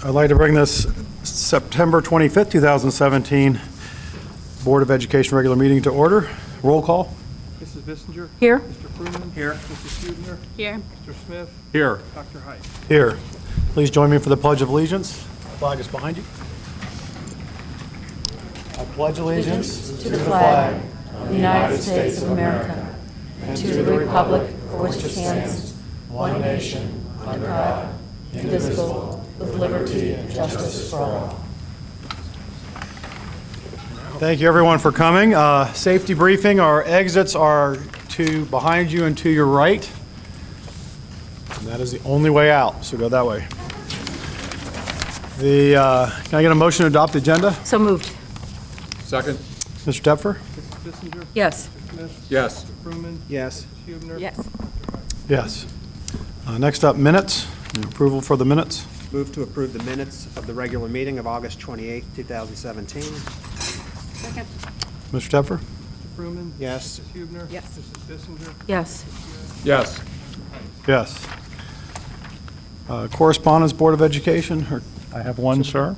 I'd like to bring this September 25th, 2017 Board of Education regular meeting to order. Roll call. Mrs. Bissinger? Here. Mr. Fruman? Here. Mrs. Huebner? Here. Mr. Smith? Here. Dr. Height? Here. Please join me for the Pledge of Allegiance. The flag is behind you. I pledge allegiance To the flag of the United States of America, and to the republic for which it stands, one nation, under God, indivisible, with liberty and justice for all. Thank you, everyone, for coming. Safety briefing. Our exits are behind you and to your right. And that is the only way out, so go that way. Can I get a motion to adopt the agenda? So moved. Second. Mr. Tepfer? Mrs. Bissinger? Yes. Mr. Smith? Yes. Mr. Fruman? Yes. Mrs. Huebner? Yes. Yes. Next up, minutes. Approval for the minutes. Move to approve the minutes of the regular meeting of August 28, 2017. Second. Mr. Tepfer? Mr. Fruman? Yes. Mrs. Huebner? Yes. Mrs. Bissinger? Yes. Yes. Yes. Correspondence, Board of Education, or I have one, sir.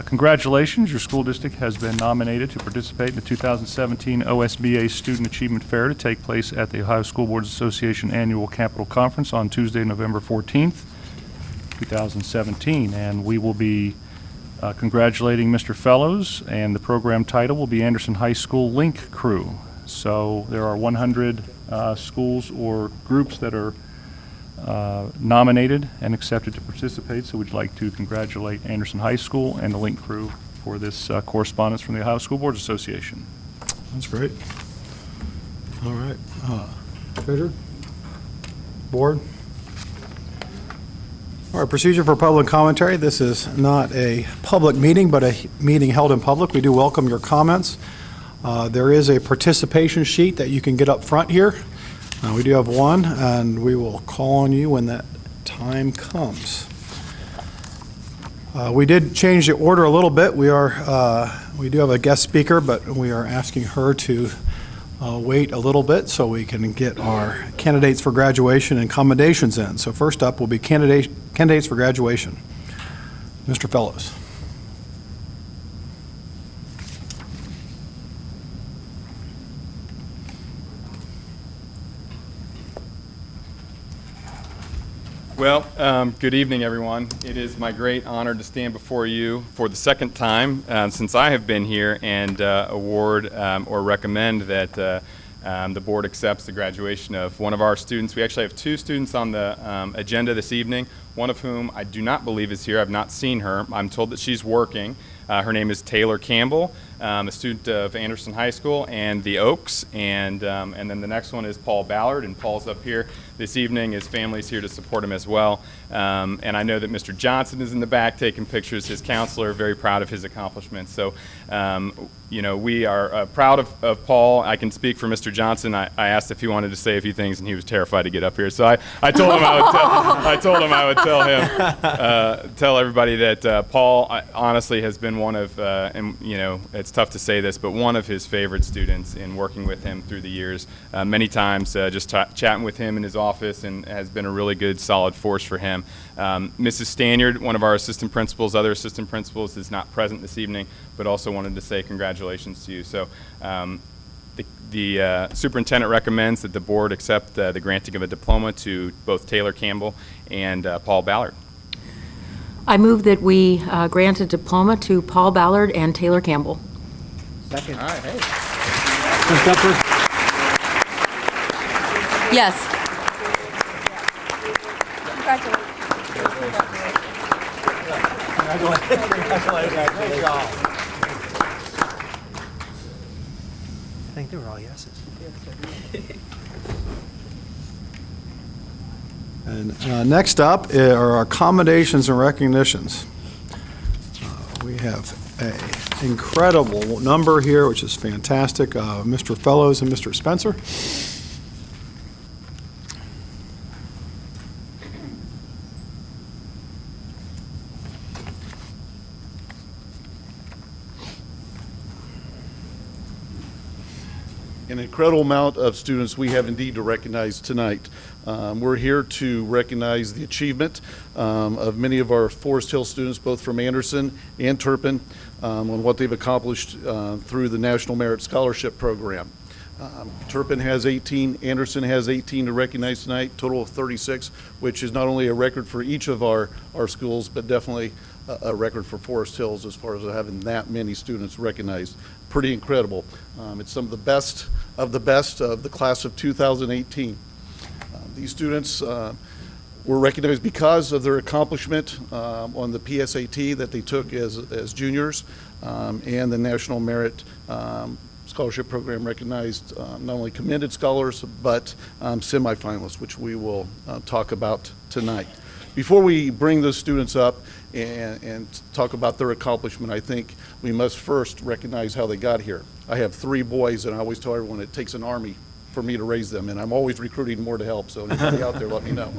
Congratulations, your school district has been nominated to participate in the 2017 OSBA Student Achievement Fair to take place at the Ohio School Boards Association Annual Capital Conference on Tuesday, November 14th, 2017. And we will be congratulating Mr. Fellows, and the program title will be Anderson High School Link Crew. So there are 100 schools or groups that are nominated and accepted to participate, so we'd like to congratulate Anderson High School and the Link Crew for this correspondence from the Ohio School Boards Association. that's great. All right. Treasurer? Board? All right, procedure for public commentary. This is not a public meeting, but a meeting held in public. We do welcome your comments. There is a participation sheet that you can get up front here. We do have one, and we will call on you when that time comes. We did change the order a little bit. We do have a guest speaker, but we are asking her to wait a little bit so we can get our candidates for graduation and commendations in. So first up will be candidates for graduation. Mr. Fellows. Well, good evening, everyone. It is my great honor to stand before you for the second time since I have been here and award or recommend that the board accepts the graduation of one of our students. We actually have two students on the agenda this evening, one of whom I do not believe is here. I've not seen her. I'm told that she's working. Her name is Taylor Campbell, a student of Anderson High School and the Oaks, and then the next one is Paul Ballard, and Paul's up here this evening. His family's here to support him as well, and I know that Mr. Johnson is in the back taking pictures, his counselor, very proud of his accomplishments. So, you know, we are proud of Paul. I can speak for Mr. Johnson. I asked if he wanted to say a few things, and he was terrified to get up here. So I told him I would tell him, tell everybody that Paul honestly has been one of, and you know, it's tough to say this, but one of his favorite students in working with him through the years. Many times just chatting with him in his office, and has been a really good, solid force for him. Mrs. Stanyard, one of our assistant principals, other assistant principals, is not present this evening, but also wanted to say congratulations to you. So the superintendent recommends that the board accept the granting of a diploma to both Taylor Campbell and Paul Ballard. I move that we grant a diploma to Paul Ballard and Taylor Campbell. Second. All right, hey. Mr. Tepfer? Yes. I think they were all yeses. And next up are our accommodations and recognitions. We have an incredible number here, which is fantastic. Mr. Fellows and Mr. Spencer. In an incredible amount of students we have indeed to recognize tonight. We're here to recognize the achievement of many of our Forest Hill students, both from Anderson and Turpin, on what they've accomplished through the National Merit Scholarship Program. Turpin has 18, Anderson has 18 to recognize tonight, total of 36, which is not only a record for each of our schools, but definitely a record for Forest Hills as far as having that many students recognized. Pretty incredible. It's some of the best of the class of 2018. These students were recognized because of their accomplishment on the PSAT that they took as juniors, and the National Merit Scholarship Program recognized not only commended scholars, but semifinalists, which we will talk about tonight. Before we bring those students up and talk about their accomplishment, I think we must first recognize how they got here. I have 3 boys, and I always tell everyone it takes an army for me to raise them, and I'm always recruiting more to help, so anybody out there, let me know.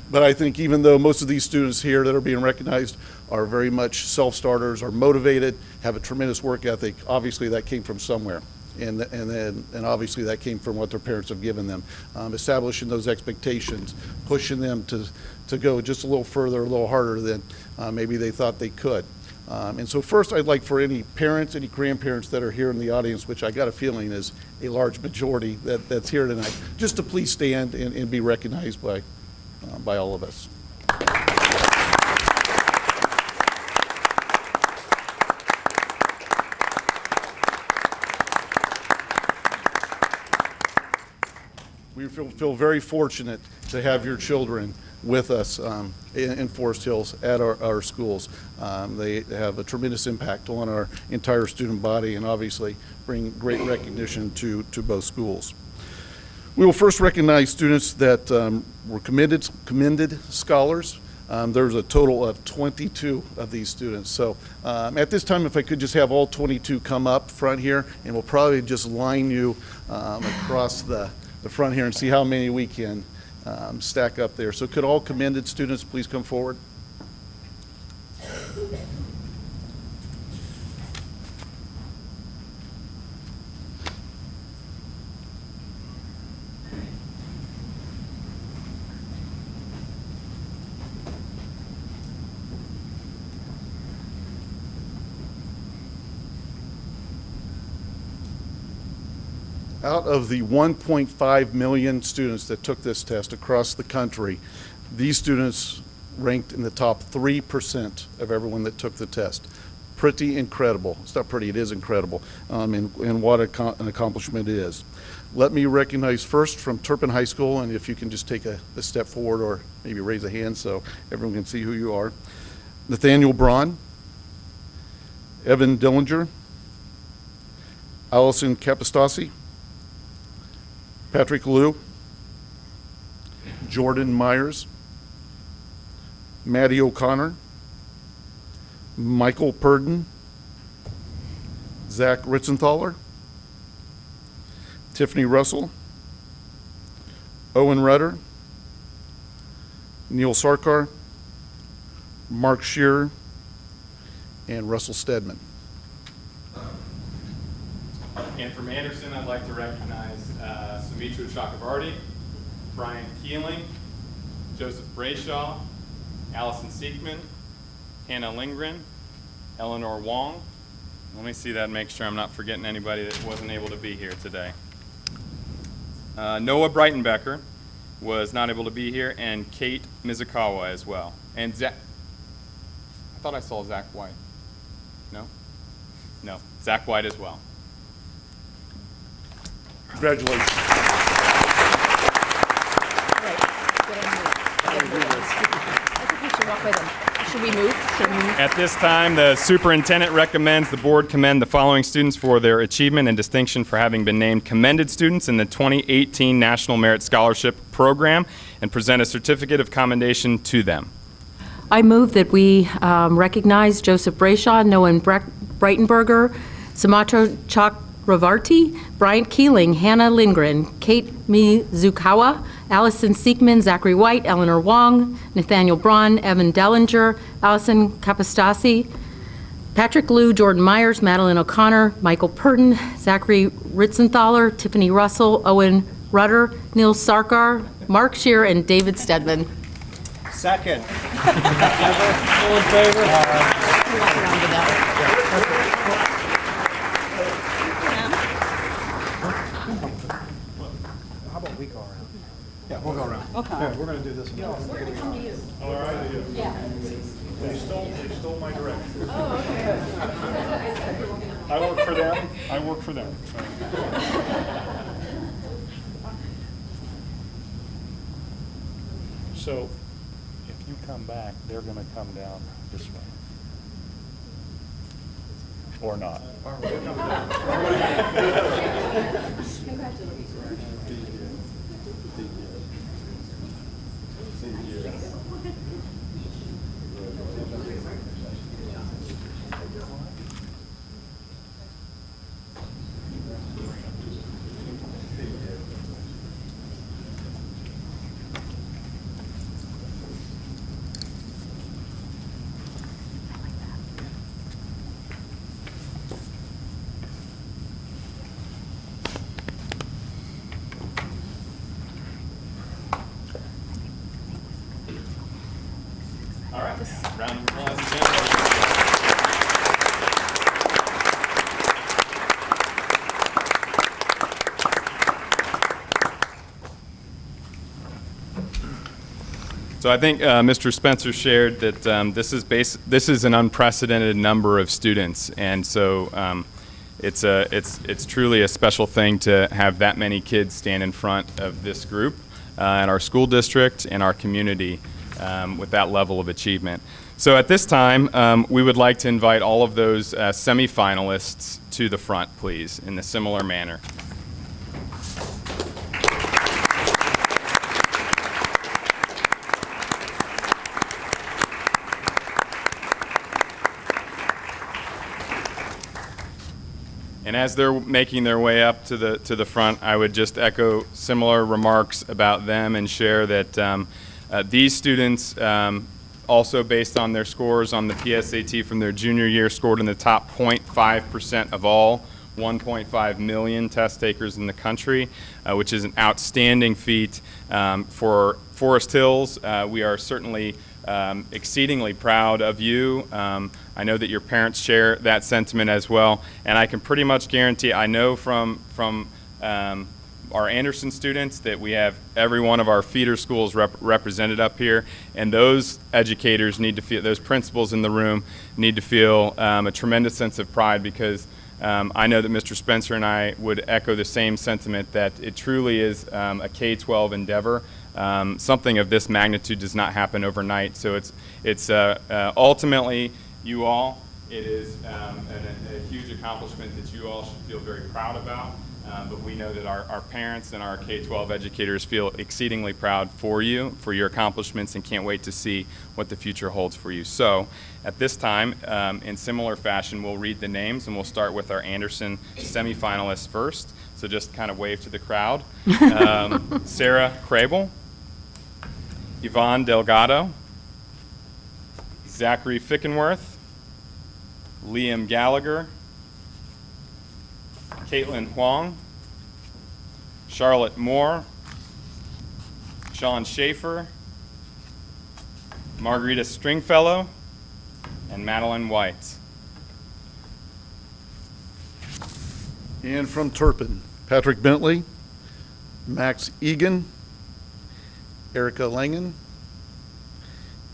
But I think even though most of these students here that are being recognized are very much self-starters, are motivated, have a tremendous work ethic, obviously that came from somewhere. And obviously that came from what their parents have given them. Establishing those expectations, pushing them to go just a little further, a little harder than maybe they thought they could. And so first I'd like for any parents, any grandparents that are here in the audience, which I got a feeling is a large majority that's here tonight, just to please stand and be recognized by all of us. We feel very fortunate to have your children with us in Forest Hills at our schools. They have a tremendous impact on our entire student body and obviously bring great recognition to both schools. We will first recognize students that were commended scholars. There's a total of 22 of these students. So at this time, if I could just have all 22 come up front here, and we'll probably just line you across the front here and see how many we can stack up there. So could all commended students please come forward? Out of the 1.5 million students that took this test across the country, these students ranked in the top 3% of everyone that took the test. Pretty incredible. It's not pretty, it is incredible, and what an accomplishment it is. Let me recognize first from Turpin High School, and if you can just take a step forward or maybe raise a hand so everyone can see who you are. Nathaniel Braun, Evan Dillinger, Allison Capostasi, Patrick Liu, Jordan Myers, Maddie O'Connor, Michael Purdon, Zach Ritzenthaler, Tiffany Russell, Owen Rudder, Neil Sarkar, Mark Shearer, and Russell Stedman. And from Anderson, I'd like to recognize Sumitra Chakravarti, Brian Keeling, Joseph Brayshaw, Allison Siekman, Hannah Lindgren, Eleanor Wong. Let me see that and make sure I'm not forgetting anybody that wasn't able to be here today. Noah Breitenbecker was not able to be here, and Kate Mizukawa as well. And Zach, I thought I saw Zach White. No? No, Zach White as well. Congratulations. I think we should walk by them. Should we move? At this time, the superintendent recommends the board commend the following students for their achievement and distinction for having been named commended students in the 2018 National Merit Scholarship Program and present a certificate of commendation to them. I move that we recognize Joseph Brayshaw, Noah Breitenberger, Sumatra Chakravarti, Bryant Keeling, Hannah Lindgren, Kate Mizukawa, Allison Siekman, Zachary White, Eleanor Wong, Nathaniel Braun, Evan Dellinger, Allison Capostasi, Patrick Liu, Jordan Myers, Madeline O'Connor, Michael Purton, Zachary Ritzenthaler, Tiffany Russell, Owen Rudder, Neil Sarkar, Mark Shear, and David Stedman. Second. All in favor? How about we go around? Yeah, we'll go around. Okay. Here, we're going to do this. They stole my direction. I work for them. I work for them. So if you come back, they're going to come down this way. Or not. All right, round of applause again. So I think Mr. Spencer shared that this is an unprecedented number of students, and so it's truly a special thing to have that many kids stand in front of this group in our school district and our community with that level of achievement. So at this time, we would like to invite all of those semifinalists to the front, please, in a similar manner. And as they're making their way up to the front, I would just echo similar remarks about them and share that these students, also based on their scores on the PSAT from their junior year, scored in the top 0.5% of all 1.5 million test takers in the country, which is an outstanding feat for Forest Hills. We are certainly exceedingly proud of you. I know that your parents share that sentiment as well, and I can pretty much guarantee, I know from our Anderson students that we have every one of our feeder schools represented up here, and those educators need to feel, those principals in the room need to feel a tremendous sense of pride, because I know that Mr. Spencer and I would echo the same sentiment that it truly is a K-12 endeavor. Something of this magnitude does not happen overnight, so it's ultimately you all. It is a huge accomplishment that you all should feel very proud about, but we know that our parents and our K-12 educators feel exceedingly proud for you, for your accomplishments, and can't wait to see what the future holds for you. So at this time, in similar fashion, we'll read the names, and we'll start with our Anderson semifinalists first. So just kind of wave to the crowd. Sarah Crable, Yvonne Delgado, Zachary Fickenworth, Liam Gallagher, Caitlin Huang, Charlotte Moore, Sean Schaefer, Margarita Stringfellow, and Madeline White. And from Turpin, Patrick Bentley, Max Egan, Erica Langen,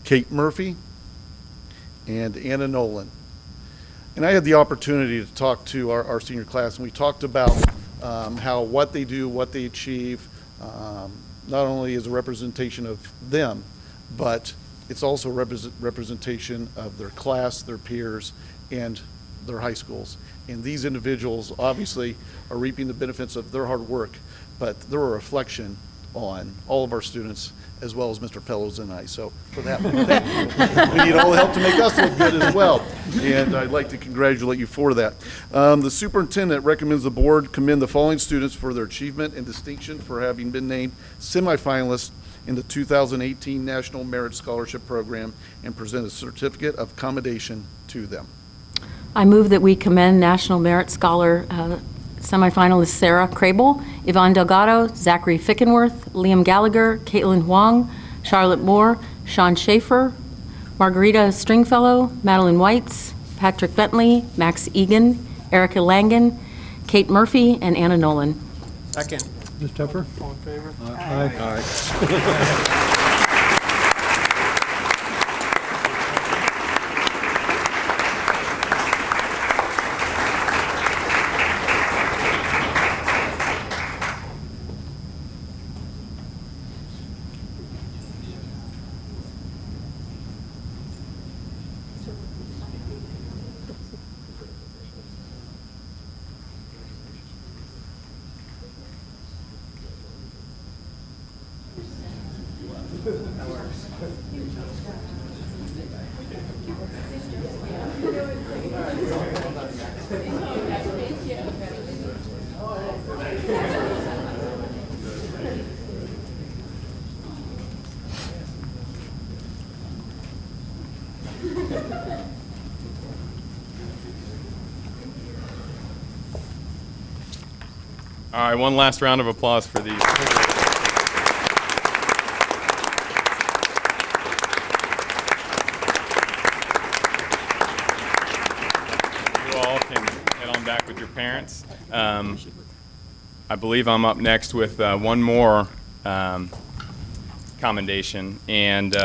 Kate Murphy, and Anna Nolan. And I had the opportunity to talk to our senior class, and we talked about how what they do, what they achieve, not only is a representation of them, but it's also a representation of their class, their peers, and their high schools. And these individuals obviously are reaping the benefits of their hard work, but they're a reflection on all of our students, as well as Mr. Fellows and I. So for that, thank you. We need all the help to make us look good as well. And I'd like to congratulate you for that. The superintendent recommends the board commend the following students for their achievement and distinction for having been named semifinalists in the 2018 National Merit Scholarship Program and present a certificate of commendation to them. I move that we commend National Merit Scholar semifinalist Sarah Crable, Yvonne Delgado, Zachary Fickenworth, Liam Gallagher, Caitlin Huang, Charlotte Moore, Sean Schaefer, Margarita Stringfellow, Madeline Whites, Patrick Bentley, Max Egan, Erica Langen, Kate Murphy, and Anna Nolan. Second. Ms. Tepper? All in favor? Aye. All right, one last round of applause for these. You all can head on back with your parents. I believe I'm up next with one more commendation. And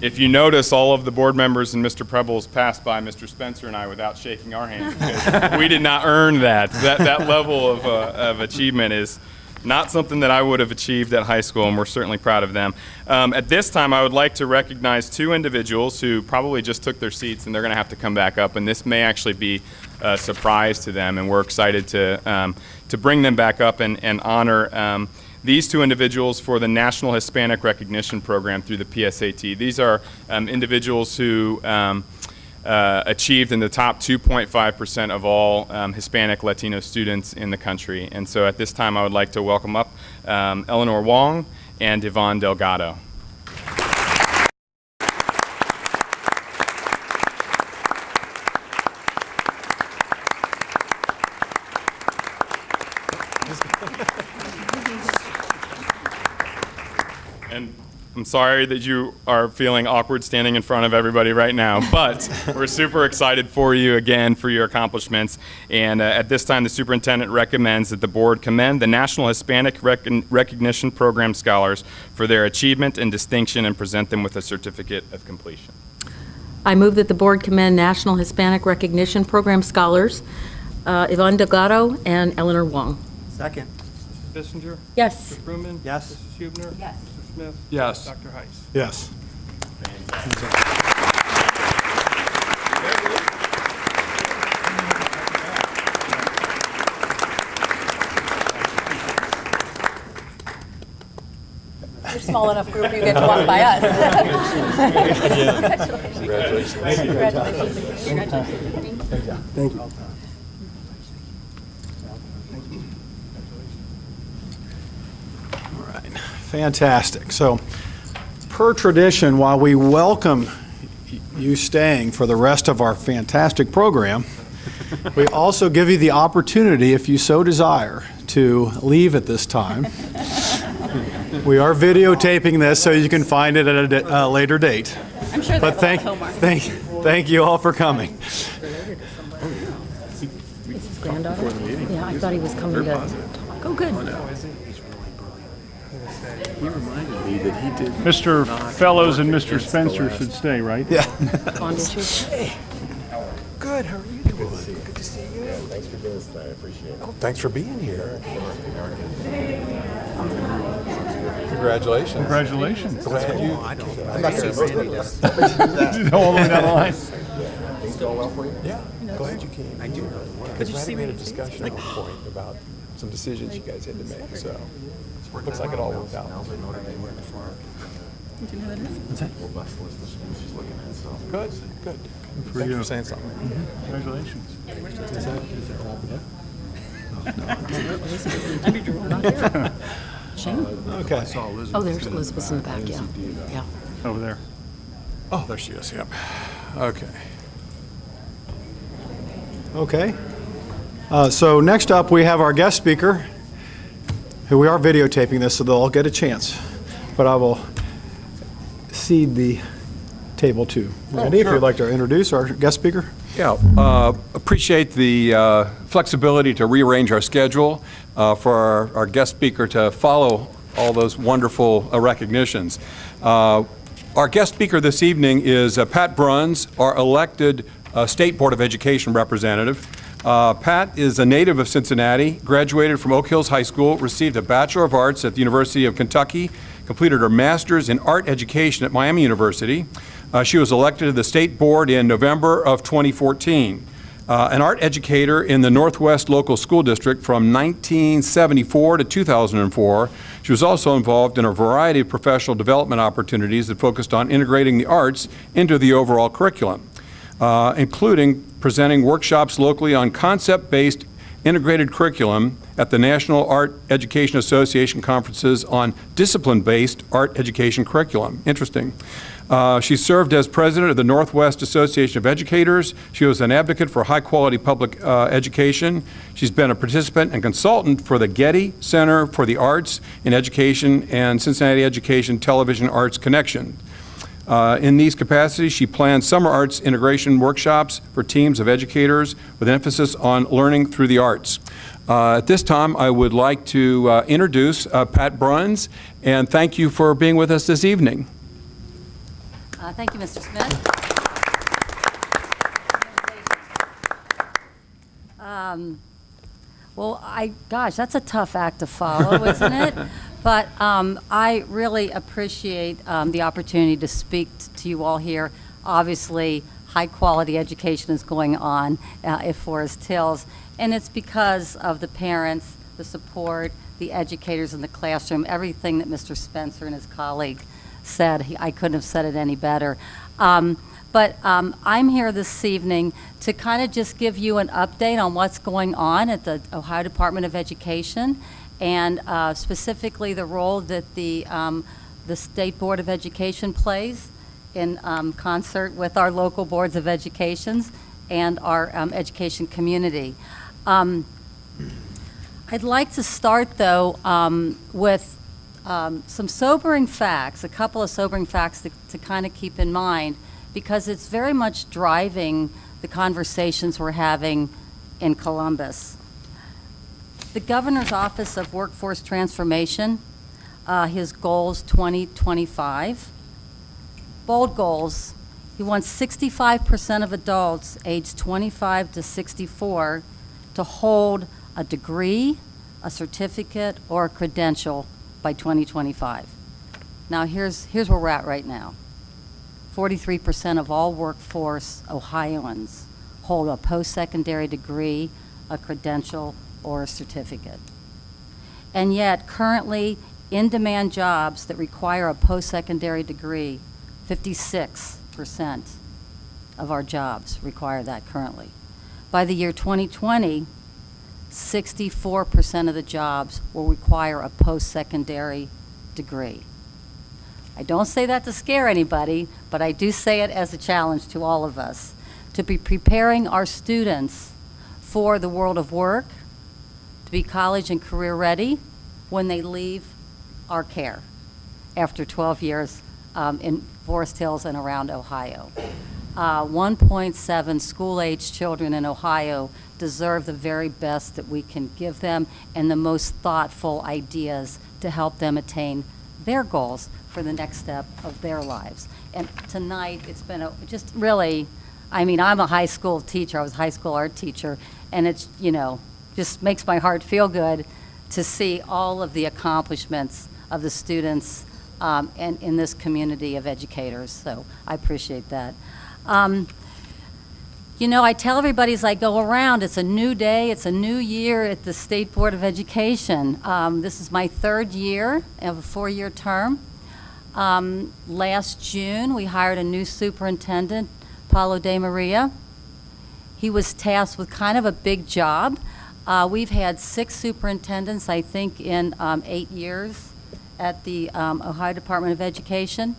if you notice, all of the board members and Mr. Prebles passed by Mr. Spencer and I without shaking our hands, because we did not earn that. That level of achievement is not something that I would have achieved at high school, and we're certainly proud of them. At this time, I would like to recognize two individuals who probably just took their seats, and they're going to have to come back up, and this may actually be a surprise to them, and we're excited to bring them back up and honor these two individuals for the National Hispanic Recognition Program through the PSAT. These are individuals who achieved in the top 2.5% of all Hispanic Latino students in the country. And so at this time, I would like to welcome up Eleanor Wong and Yvonne Delgado. And I'm sorry that you are feeling awkward standing in front of everybody right now, but we're super excited for you again for your accomplishments. And at this time, the superintendent recommends that the board commend the National Hispanic Recognition Program scholars for their achievement and distinction and present them with a certificate of completion. I move that the board commend National Hispanic Recognition Program scholars Yvonne Delgado and Eleanor Wong. Second. Mrs. Bissinger? Yes. Mr. Fruman? Yes. Mrs. Hubner? Yes. Mr. Smith? Yes. Dr. Heiss? Yes. You're a small enough group, you get to walk by us. Congratulations. Thank you. All right, fantastic. So, per tradition, while we welcome you staying for the rest of our fantastic program, we also give you the opportunity, if you so desire, to leave at this time. We are videotaping this so you can find it at a later date. I'm sure But thank you all for coming. Granddaughter? Yeah, I thought he was coming to talk. Oh, good. Mr. Fellows and Mr. Spencer should stay, right? Yeah. Bond issues. Good, how are you doing? Good to see you. Thanks for doing this tonight, I appreciate it. Oh, thanks for being here. Congratulations. Congratulations. Glad you. I'm not going to All the way down the line. Things going well for you? Yeah, glad you came. I do. Because we had a discussion at one point about some decisions you guys had to make, so looks like it all worked out. Good, good. Thanks for saying something. Congratulations. Shane? Okay. Oh, there's Elizabeth's in the back, yeah. Yeah. Over there. Oh, there she is, yep. Okay. Okay. So next up, we have our guest speaker, who we are videotaping this, so they'll all get a chance. But I will cede the table to Randy, if you'd like to introduce our guest speaker. Yeah, appreciate the flexibility to rearrange our schedule for our guest speaker to follow all those wonderful recognitions. Our guest speaker this evening is Pat Bruns, our elected State Board of Education representative. Pat is a native of Cincinnati, graduated from Oak Hills High School, received a Bachelor of Arts at the University of Kentucky, completed her Master's in Art Education at Miami University. She was elected to the State Board in November of 2014. An art educator in the Northwest Local School District from 1974 to 2004. She was also involved in a variety of professional development opportunities that focused on integrating the arts into the overall curriculum, including presenting workshops locally on concept-based integrated curriculum at the National Art Education Association conferences on discipline-based art education curriculum. Interesting. She served as president of the Northwest Association of Educators. She was an advocate for high-quality public education. She's been a participant and consultant for the Getty Center for the Arts in Education and Cincinnati Education Television Arts Connection. In these capacities, she plans summer arts integration workshops for teams of educators with an emphasis on learning through the arts. At this time, I would like to introduce Pat Bruns, and thank you for being with us this evening. Thank you, Mr. Smith. Gosh, that's a tough act to follow, isn't it? But I really appreciate the opportunity to speak to you all here. Obviously, high-quality education is going on at Forest Hills, and it's because of the parents, the support, the educators in the classroom, everything that Mr. Spencer and his colleague said. I couldn't have said it any better. But I'm here this evening to kind of just give you an update on what's going on at the Ohio Department of Education, and specifically the role that the State Board of Education plays in concert with our local boards of education and our education community. I'd like to start, though, with some sobering facts, a couple of sobering facts to kind of keep in mind, because it's very much driving the conversations we're having in Columbus. The Governor's Office of Workforce Transformation, his goals 2025, bold goals. He wants 65% of adults aged 25 to 64 to hold a degree, a certificate, or a credential by 2025. Now here's where we're at right now. 43% of all workforce Ohioans hold a post-secondary degree, a credential, or a certificate. And yet, currently, in-demand jobs that require a post-secondary degree, 56% of our jobs require that currently. By the year 2020, 64% of the jobs will require a post-secondary degree. I don't say that to scare anybody, but I do say it as a challenge to all of us, to be preparing our students for the world of work, to be college and career ready when they leave our care after 12 years in Forest Hills and around Ohio. 1.7 school-age children in Ohio deserve the very best that we can give them and the most thoughtful ideas to help them attain their goals for the next step of their lives. And tonight, it's been just really, I mean, I'm a high school teacher. I was a high school art teacher, and it's, you know, just makes my heart feel good to see all of the accomplishments of the students and in this community of educators. So I appreciate that. You know, I tell everybody as I go around, it's a new day, it's a new year at the State Board of Education. This is my third year of a 4-year term. Last June, we hired a new superintendent, Paulo De Maria. He was tasked with kind of a big job. We've had 6 superintendents, I think, in 8 years at the Ohio Department of Education.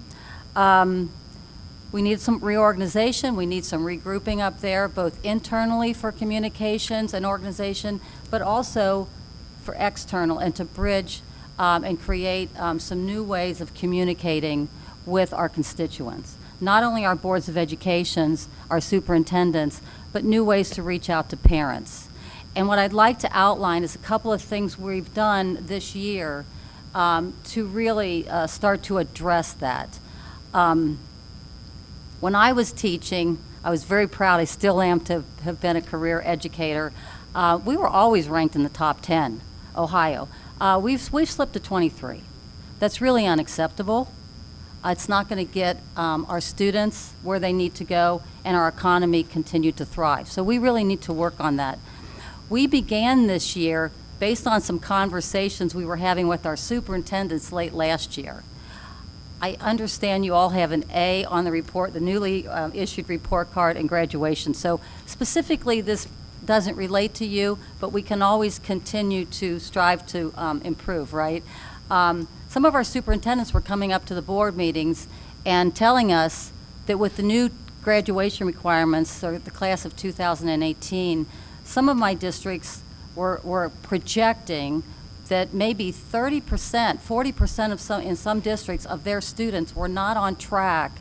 We need some reorganization, we need some regrouping up there, both internally for communications and organization, but also for external, and to bridge and create some new ways of communicating with our constituents. Not only our boards of educations, our superintendents, but new ways to reach out to parents. And what I'd like to outline is a couple of things we've done this year to really start to address that. When I was teaching, I was very proud, I still am, to have been a career educator. We were always ranked in the top 10, Ohio. We've slipped to 23. That's really unacceptable. It's not going to get our students where they need to go and our economy continue to thrive. So we really need to work on that. We began this year based on some conversations we were having with our superintendents late last year. I understand you all have an A on the report, the newly issued report card and graduation. So specifically, this doesn't relate to you, but we can always continue to strive to improve, right? Some of our superintendents were coming up to the board meetings and telling us that with the new graduation requirements, or the class of 2018, some of my districts were projecting that maybe 30%, 40% of in some districts of their students were not on track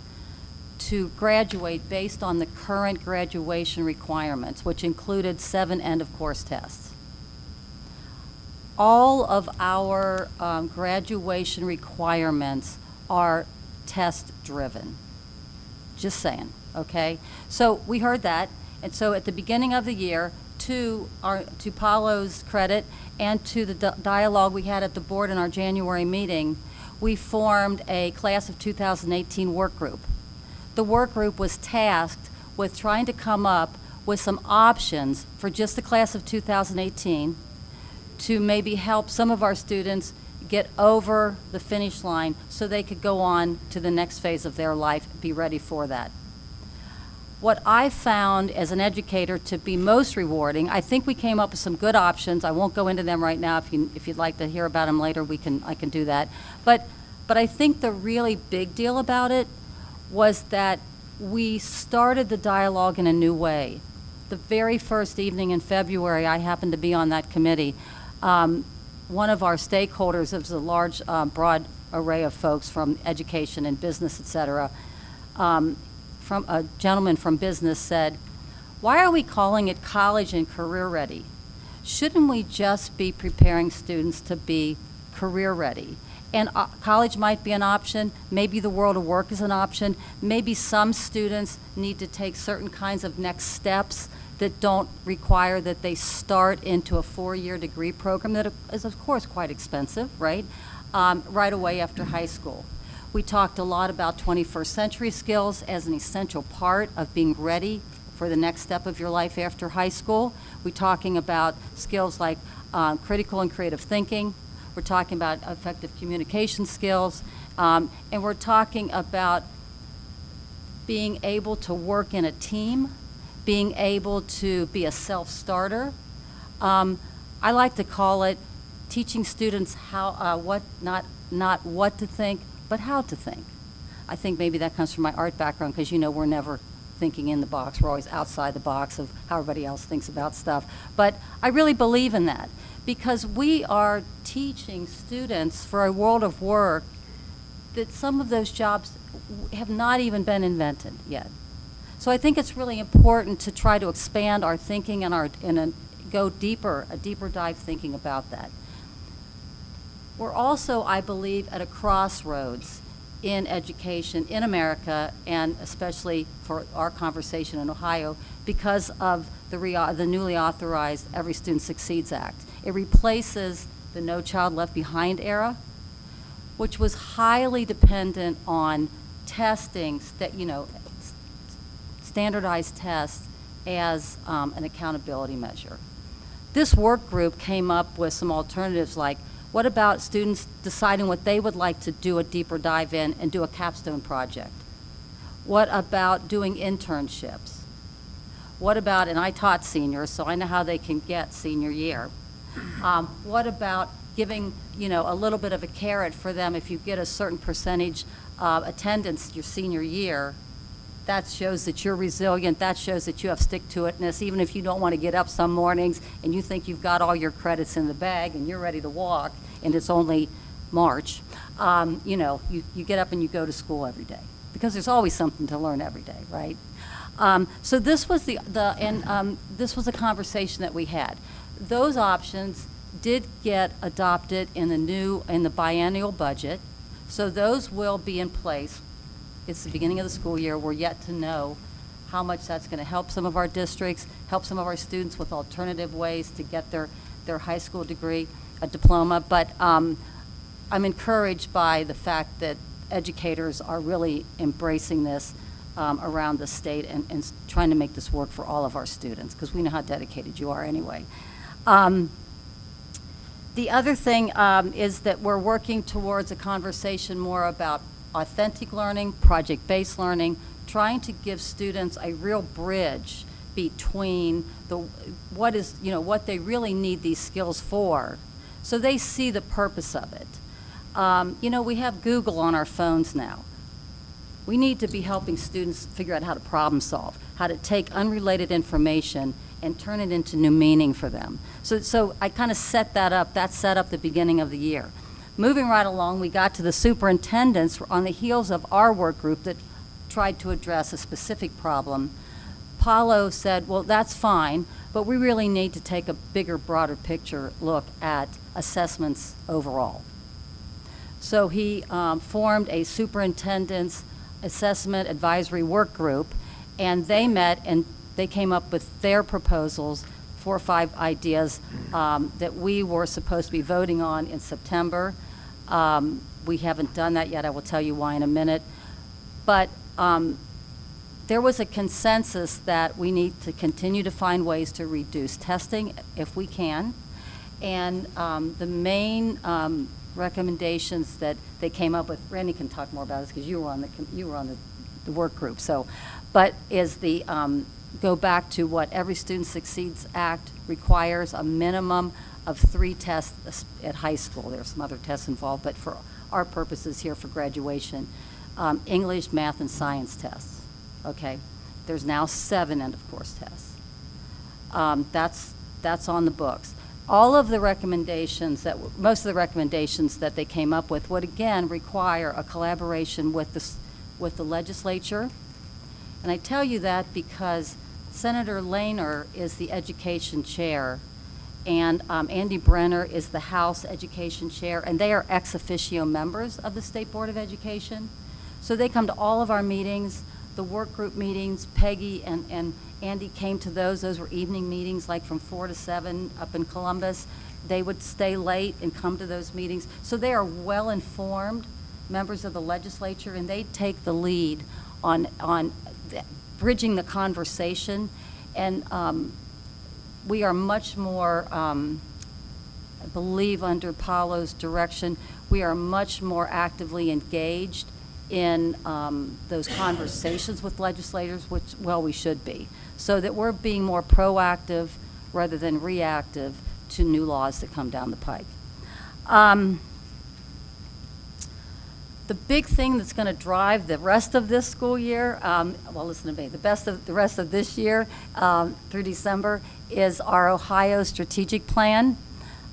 to graduate based on the current graduation requirements, which included 7 end-of-course tests. All of our graduation requirements are test-driven. Just saying, okay? So we heard that, and so at the beginning of the year, to Paulo's credit and to the dialogue we had at the board in our January meeting, we formed a class of 2018 work group. The work group was tasked with trying to come up with some options for just the class of 2018 to maybe help some of our students get over the finish line so they could go on to the next phase of their life, be ready for that. What I found as an educator to be most rewarding, I think we came up with some good options. I won't go into them right now. If you'd like to hear about them later, I can do that. But I think the really big deal about it was that we started the dialogue in a new way. The very first evening in February, I happened to be on that committee. One of our stakeholders, it was a large, broad array of folks from education and business, et cetera, from a gentleman from business said, "Why are we calling it college and career ready? Shouldn't we just be preparing students to be career ready?" And college might be an option, maybe the world of work is an option, maybe some students need to take certain kinds of next steps that don't require that they start into a 4-year degree program that is, of course, quite expensive, right? Right away after high school. We talked a lot about 21st century skills as an essential part of being ready for the next step of your life after high school. We're talking about skills like critical and creative thinking. We're talking about effective communication skills. And we're talking about being able to work in a team, being able to be a self-starter. I like to call it teaching students how, not what to think, but how to think. I think maybe that comes from my art background, because we're never thinking in the box. We're always outside the box of how everybody else thinks about stuff. But I really believe in that, because we are teaching students for a world of work that some of those jobs have not even been invented yet. So I think it's really important to try to expand our thinking and go deeper, a deeper dive thinking about that. We're also, I believe, at a crossroads in education in America, and especially for our conversation in Ohio, because of the newly authorized Every Student Succeeds Act. It replaces the No Child Left Behind era, which was highly dependent on testing, standardized tests as an accountability measure. This work group came up with some alternatives, like, what about students deciding what they would like to do a deeper dive in and do a capstone project? What about doing internships? What about, and I taught seniors, so I know how they can get senior year. What about giving, a little bit of a carrot for them if you get a certain percentage of attendance your senior year, that shows that you're resilient, that shows that you have stick-to-itness, even if you don't want to get up some mornings and you think you've got all your credits in the bag and you're ready to walk, and it's only March, you know, you get up and you go to school every day, because there's always something to learn every day, right? So this was this was a conversation that we had. Those options did get adopted in the biennial budget, so those will be in place. It's the beginning of the school year. We're yet to know how much that's going to help some of our districts, help some of our students with alternative ways to get their high school degree, a diploma. But I'm encouraged by the fact that educators are really embracing this around the state and trying to make this work for all of our students, because we know how dedicated you are anyway. The other thing is that we're working towards a conversation more about authentic learning, project-based learning, trying to give students a real bridge between what they really need these skills for, so they see the purpose of it. You know, we have Google on our phones now. We need to be helping students figure out how to problem solve, how to take unrelated information and turn it into new meaning for them. So I kind of set that up. That set up the beginning of the year. Moving right along, we got to the superintendents on the heels of our work group that tried to address a specific problem. Paulo said, well, that's fine, but we really need to take a bigger, broader picture look at assessments overall. So he formed a superintendent's assessment advisory work group, and they met and they came up with their proposals, 4 or 5 ideas that we were supposed to be voting on in September. We haven't done that yet. I will tell you why in a minute. But there was a consensus that we need to continue to find ways to reduce testing if we can. And the main recommendations that they came up with, Randy can talk more about this because you were on the work group. So, but is the go back to what Every Student Succeeds Act requires, a minimum of 3 tests at high school. There's some other tests involved, but for our purposes here for graduation, English, math, and science tests. Okay, there's now 7 end-of-course tests. That's on the books. All of the recommendations most of the recommendations that they came up with would again require a collaboration with the legislature. And I tell you that because Senator Lehner is the education chair, and Andy Brenner is the House Education Chair, and they are ex officio members of the State Board of Education. So they come to all of our meetings, the work group meetings. Peggy and Andy came to those. Those were evening meetings, like from 4 to 7 up in Columbus. They would stay late and come to those meetings. So they are well-informed members of the legislature, and they take the lead on bridging the conversation. And we are much more, I believe under Paulo's direction, we are much more actively engaged in those conversations with legislators, which, well, we should be, so that we're being more proactive rather than reactive to new laws that come down the pike. The big thing that's going to drive the rest of this school year, well, listen to me, the rest of this year through December is our Ohio Strategic Plan.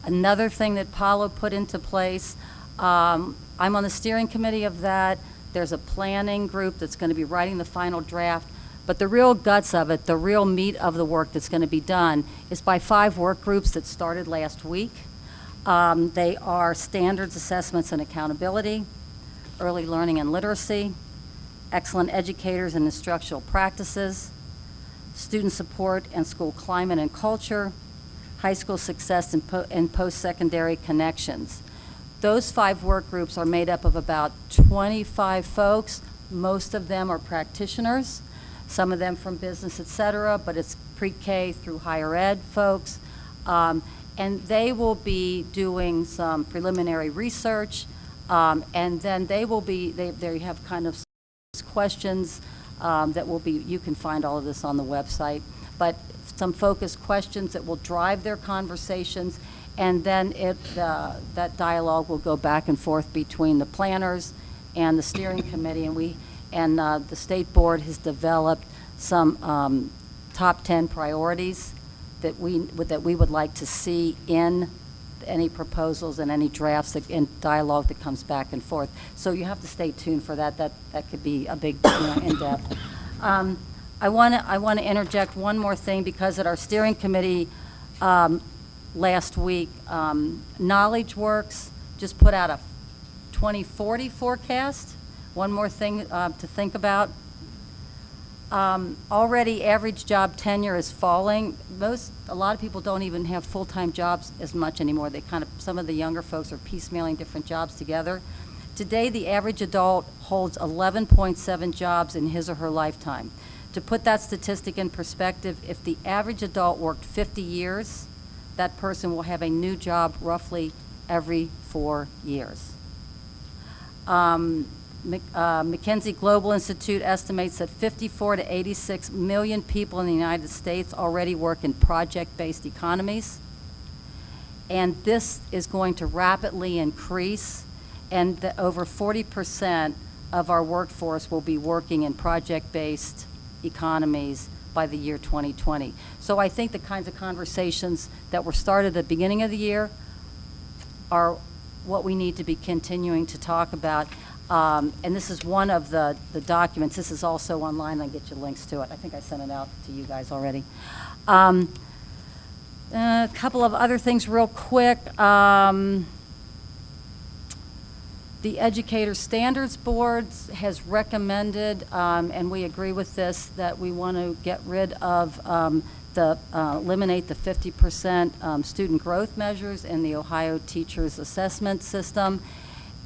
Another thing that Paulo put into place, I'm on the steering committee of that. There's a planning group that's going to be writing the final draft. But the real guts of it, the real meat of the work that's going to be done is by 5 work groups that started last week. They are standards, assessments, and accountability, early learning and literacy, excellent educators and instructional practices, student support and school climate and culture, high school success and post-secondary connections. Those 5 work groups are made up of about 25 folks. Most of them are practitioners, some of them from business, et cetera, but it's pre-K through higher ed folks. And they will be doing some preliminary research, and then they have kind of questions that will be, you can find all of this on the website, but some focused questions that will drive their conversations. And then that dialogue will go back and forth between the planners and the steering committee. And and the state board has developed some top 10 priorities that we would like to see in any proposals and any drafts and dialogue that comes back and forth. So you have to stay tuned for that. That could be a big, in-depth. I want to interject one more thing, because at our steering committee last week, Knowledge Works just put out a 2040 forecast. One more thing to think about. Already average job tenure is falling. A lot of people don't even have full-time jobs as much anymore. Some of the younger folks are piecemealing different jobs together. Today, the average adult holds 11.7 jobs in his or her lifetime. To put that statistic in perspective, if the average adult worked 50 years, that person will have a new job roughly every 4 years. McKinsey Global Institute estimates that 54 to 86 million people in the United States already work in project-based economies. And this is going to rapidly increase, and that over 40% of our workforce will be working in project-based economies by the year 2020. So I think the kinds of conversations that were started at the beginning of the year are what we need to be continuing to talk about. And this is one of the documents. This is also online. I'll get you links to it. I think I sent it out to you guys already. A couple of other things real quick. The Educator Standards Board has recommended, and we agree with this, that we want to get rid of eliminate the 50% student growth measures in the Ohio Teachers Assessment System.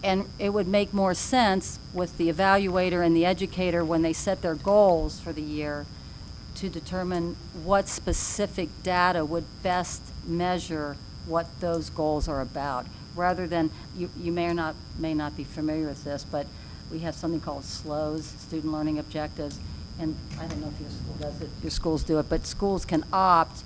And it would make more sense with the evaluator and the educator, when they set their goals for the year, to determine what specific data would best measure what those goals are about. Rather than, you may not be familiar with this, but we have something called SLOs, Student Learning Objectives, and I don't know if your school does it, your schools do it, but schools can opt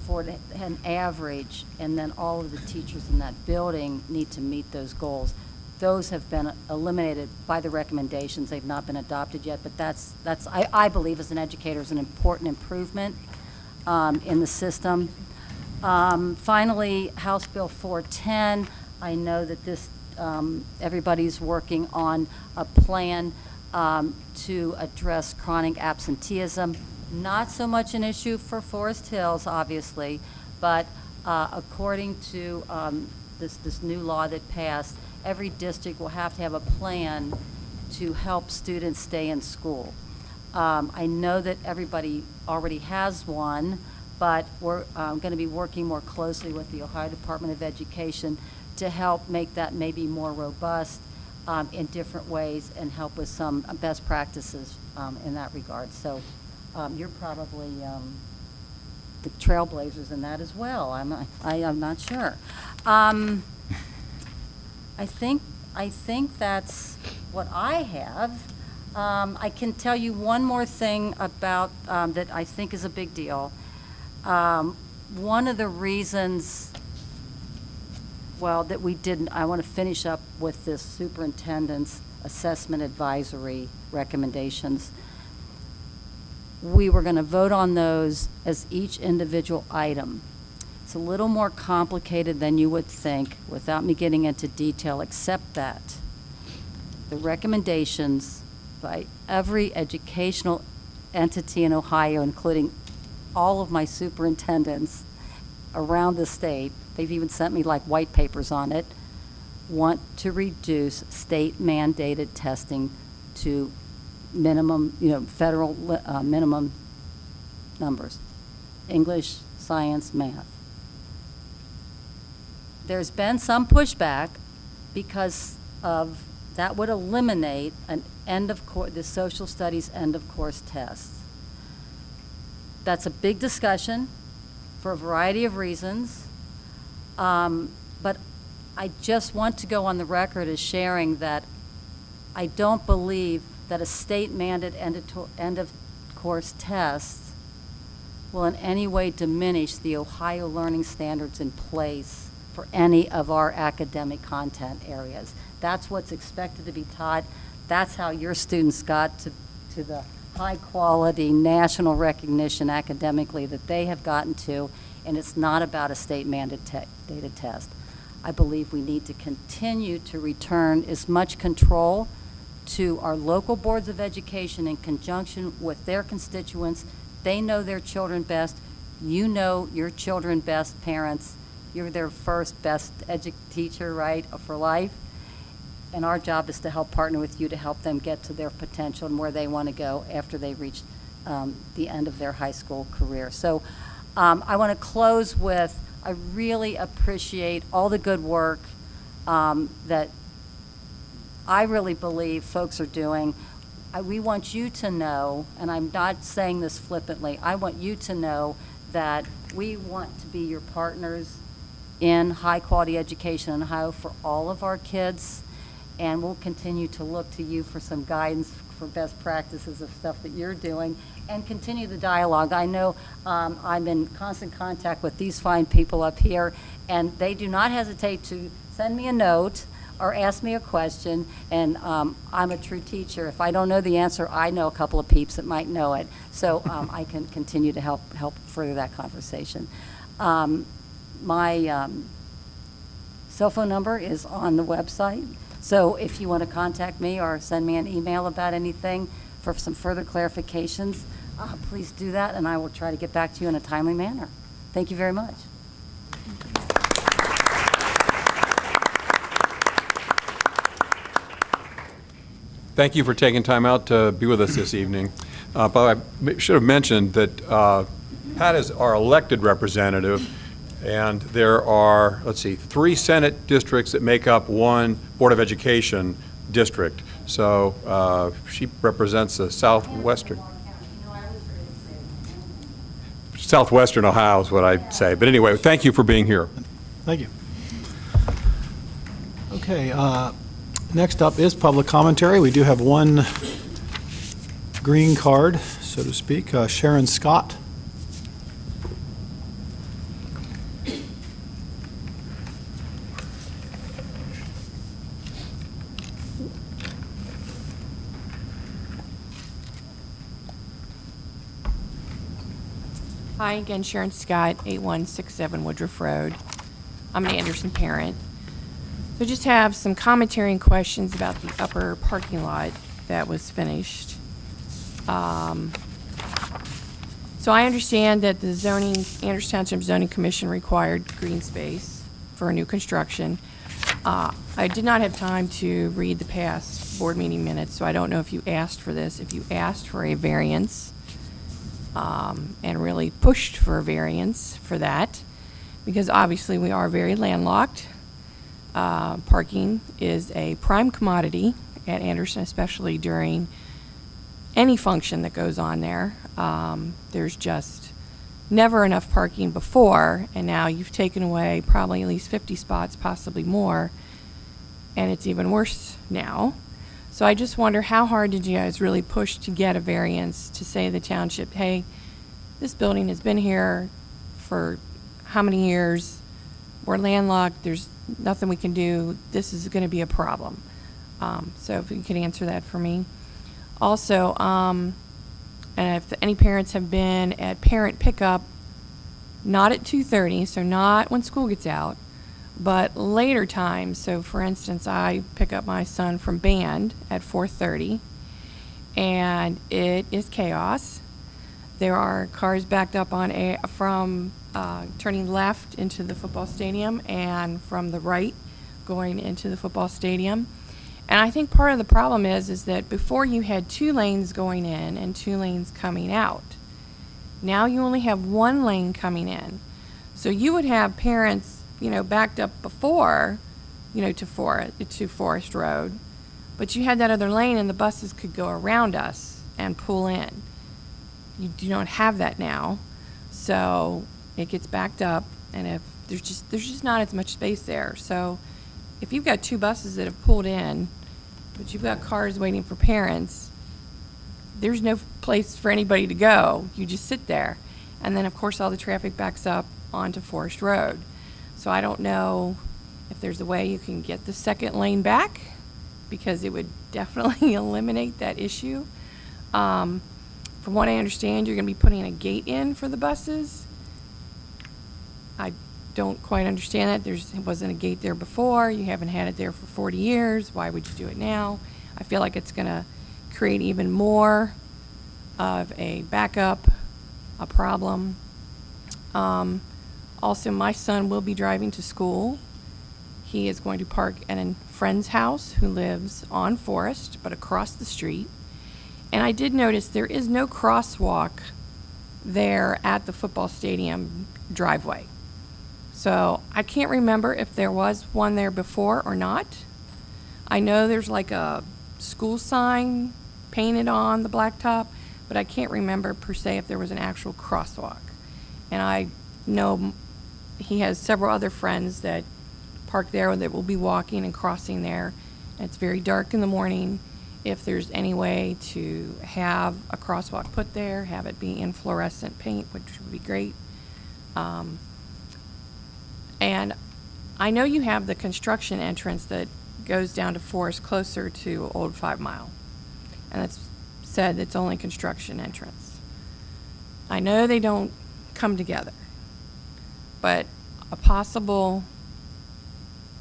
for an average, and then all of the teachers in that building need to meet those goals. Those have been eliminated by the recommendations. They've not been adopted yet, but that's I believe, as an educator, is an important improvement in the system. Finally, House Bill 410. I know that this everybody's working on a plan to address chronic absenteeism. Not so much an issue for Forest Hills, obviously, but according to this new law that passed, every district will have to have a plan to help students stay in school. I know that everybody already has one, but we're going to be working more closely with the Ohio Department of Education to help make that maybe more robust in different ways, and help with some best practices in that regard. So you're probably the trailblazers in that as well. I'm not sure. I think that's what I have. I can tell you one more thing about that I think is a big deal. One of the reasons, that we didn't, I want to finish up with this superintendent's assessment advisory recommendations. We were going to vote on those as each individual item. It's a little more complicated than you would think, without me getting into detail, except that the recommendations by every educational entity in Ohio, including all of my superintendents around the state, they've even sent me like white papers on it, want to reduce state mandated testing to minimum, federal minimum numbers, English, science, math. There's been some pushback because of that would eliminate an the social studies end of course test. That's a big discussion for a variety of reasons, but I just want to go on the record as sharing that I don't believe that a state-mandated end of course test will in any way diminish the Ohio learning standards in place for any of our academic content areas. That's what's expected to be taught. That's how your students got to the high-quality national recognition academically that they have gotten to, and it's not about a state-mandated test. I believe we need to continue to return as much control to our local boards of education in conjunction with their constituents. They know their children best. You know your children best, parents. You're their first best teacher, right, for life. And our job is to help partner with you to help them get to their potential and where they want to go after they reach the end of their high school career. So I want to close with, I really appreciate all the good work that I really believe folks are doing. We want you to know, and I'm not saying this flippantly, I want you to know that we want to be your partners in high-quality education in Ohio for all of our kids, and we'll continue to look to you for some guidance for best practices of stuff that you're doing, and continue the dialogue. I know I'm in constant contact with these fine people up here, and they do not hesitate to send me a note or ask me a question, and I'm a true teacher. If I don't know the answer, I know a couple of peeps that might know it, so I can continue to help further that conversation. My cell phone number is on the website, so if you want to contact me or send me an email about anything for some further clarifications, please do that, and I will try to get back to you in a timely manner. Thank you very much. Thank you for taking time out to be with us this evening. But I should have mentioned that Pat is our elected representative, and there are, 3 Senate districts that make up one Board of Education district. So she represents the Southwestern Ohio is what I'd say. But anyway, thank you for being here. Thank you. Okay, next up is public commentary. We do have one green card, so to speak. Sharon Scott. Hi, again, Sharon Scott, 8167 Woodruff Road. I'm an Anderson parent. So just have some commentary and questions about the upper parking lot that was finished. So I understand that the Anderson Township Zoning Commission required green space for new construction. I did not have time to read the past board meeting minutes, so I don't know if you asked for this. If you asked for a variance, and really pushed for a variance for that, because obviously we are very landlocked. Parking is a prime commodity at Anderson, especially during any function that goes on there. There's just never enough parking before, and now you've taken away probably at least 50 spots, possibly more, and it's even worse now. So I just wonder, how hard did you guys really push to get a variance to say to the township, hey, this building has been here for how many years? We're landlocked. There's nothing we can do. This is going to be a problem. So if you could answer that for me. Also, and if any parents have been at parent pickup, not at 2:30, so not when school gets out, but later times. So for instance, I pick up my son from band at 4:30, and it is chaos. There are cars backed up on from turning left into the football stadium and from the right going into the football stadium. And I think part of the problem is that before you had 2 lanes going in and 2 lanes coming out. Now you only have 1 lane coming in. So you would have parents, backed up before, to Forest Road, but you had that other lane and the buses could go around us and pull in. You do not have that now, so it gets backed up, and if there's just not as much space there. So if you've got 2 buses that have pulled in, but you've got cars waiting for parents, there's no place for anybody to go. You just sit there. And then, of course, all the traffic backs up onto Forest Road. So I don't know if there's a way you can get the second lane back because it would definitely eliminate that issue. From what I understand, you're going to be putting a gate in for the buses. I don't quite understand that. There wasn't a gate there before. You haven't had it there for 40 years. Why would you do it now? I feel like it's going to create even more of a backup, a problem. Also, my son will be driving to school. He is going to park at a friend's house who lives on Forest, but across the street. And I did notice there is no crosswalk there at the football stadium driveway. So I can't remember if there was one there before or not. I know there's like a school sign painted on the blacktop, but I can't remember per se if there was an actual crosswalk. And I know he has several other friends that park there that will be walking and crossing there. And it's very dark in the morning. If there's any way to have a crosswalk put there, have it be in fluorescent paint, which would be great. And I know you have the construction entrance that goes down to Forest closer to Old 5 Mile. And it's said it's only construction entrance. I know they don't come together, but a possible,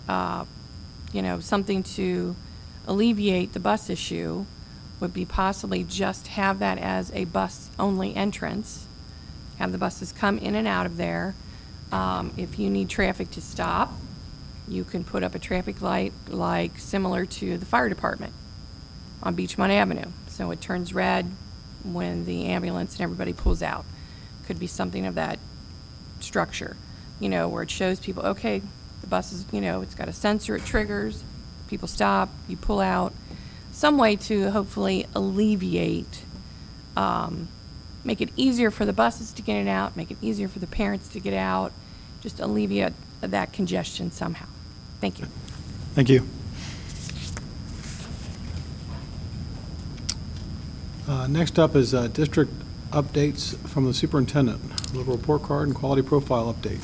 something to alleviate the bus issue would be possibly just have that as a bus-only entrance, have the buses come in and out of there. If you need traffic to stop, you can put up a traffic light like similar to the fire department on Beachmont Avenue. So it turns red when the ambulance and everybody pulls out. Could be something of that structure, where it shows people, okay, the bus is, it's got a sensor, it triggers, people stop, you pull out. Some way to hopefully alleviate, make it easier for the buses to get it out, make it easier for the parents to get out, just alleviate that congestion somehow. Thank you. Thank you. Next up is district updates from the superintendent. Little report card and quality profile update.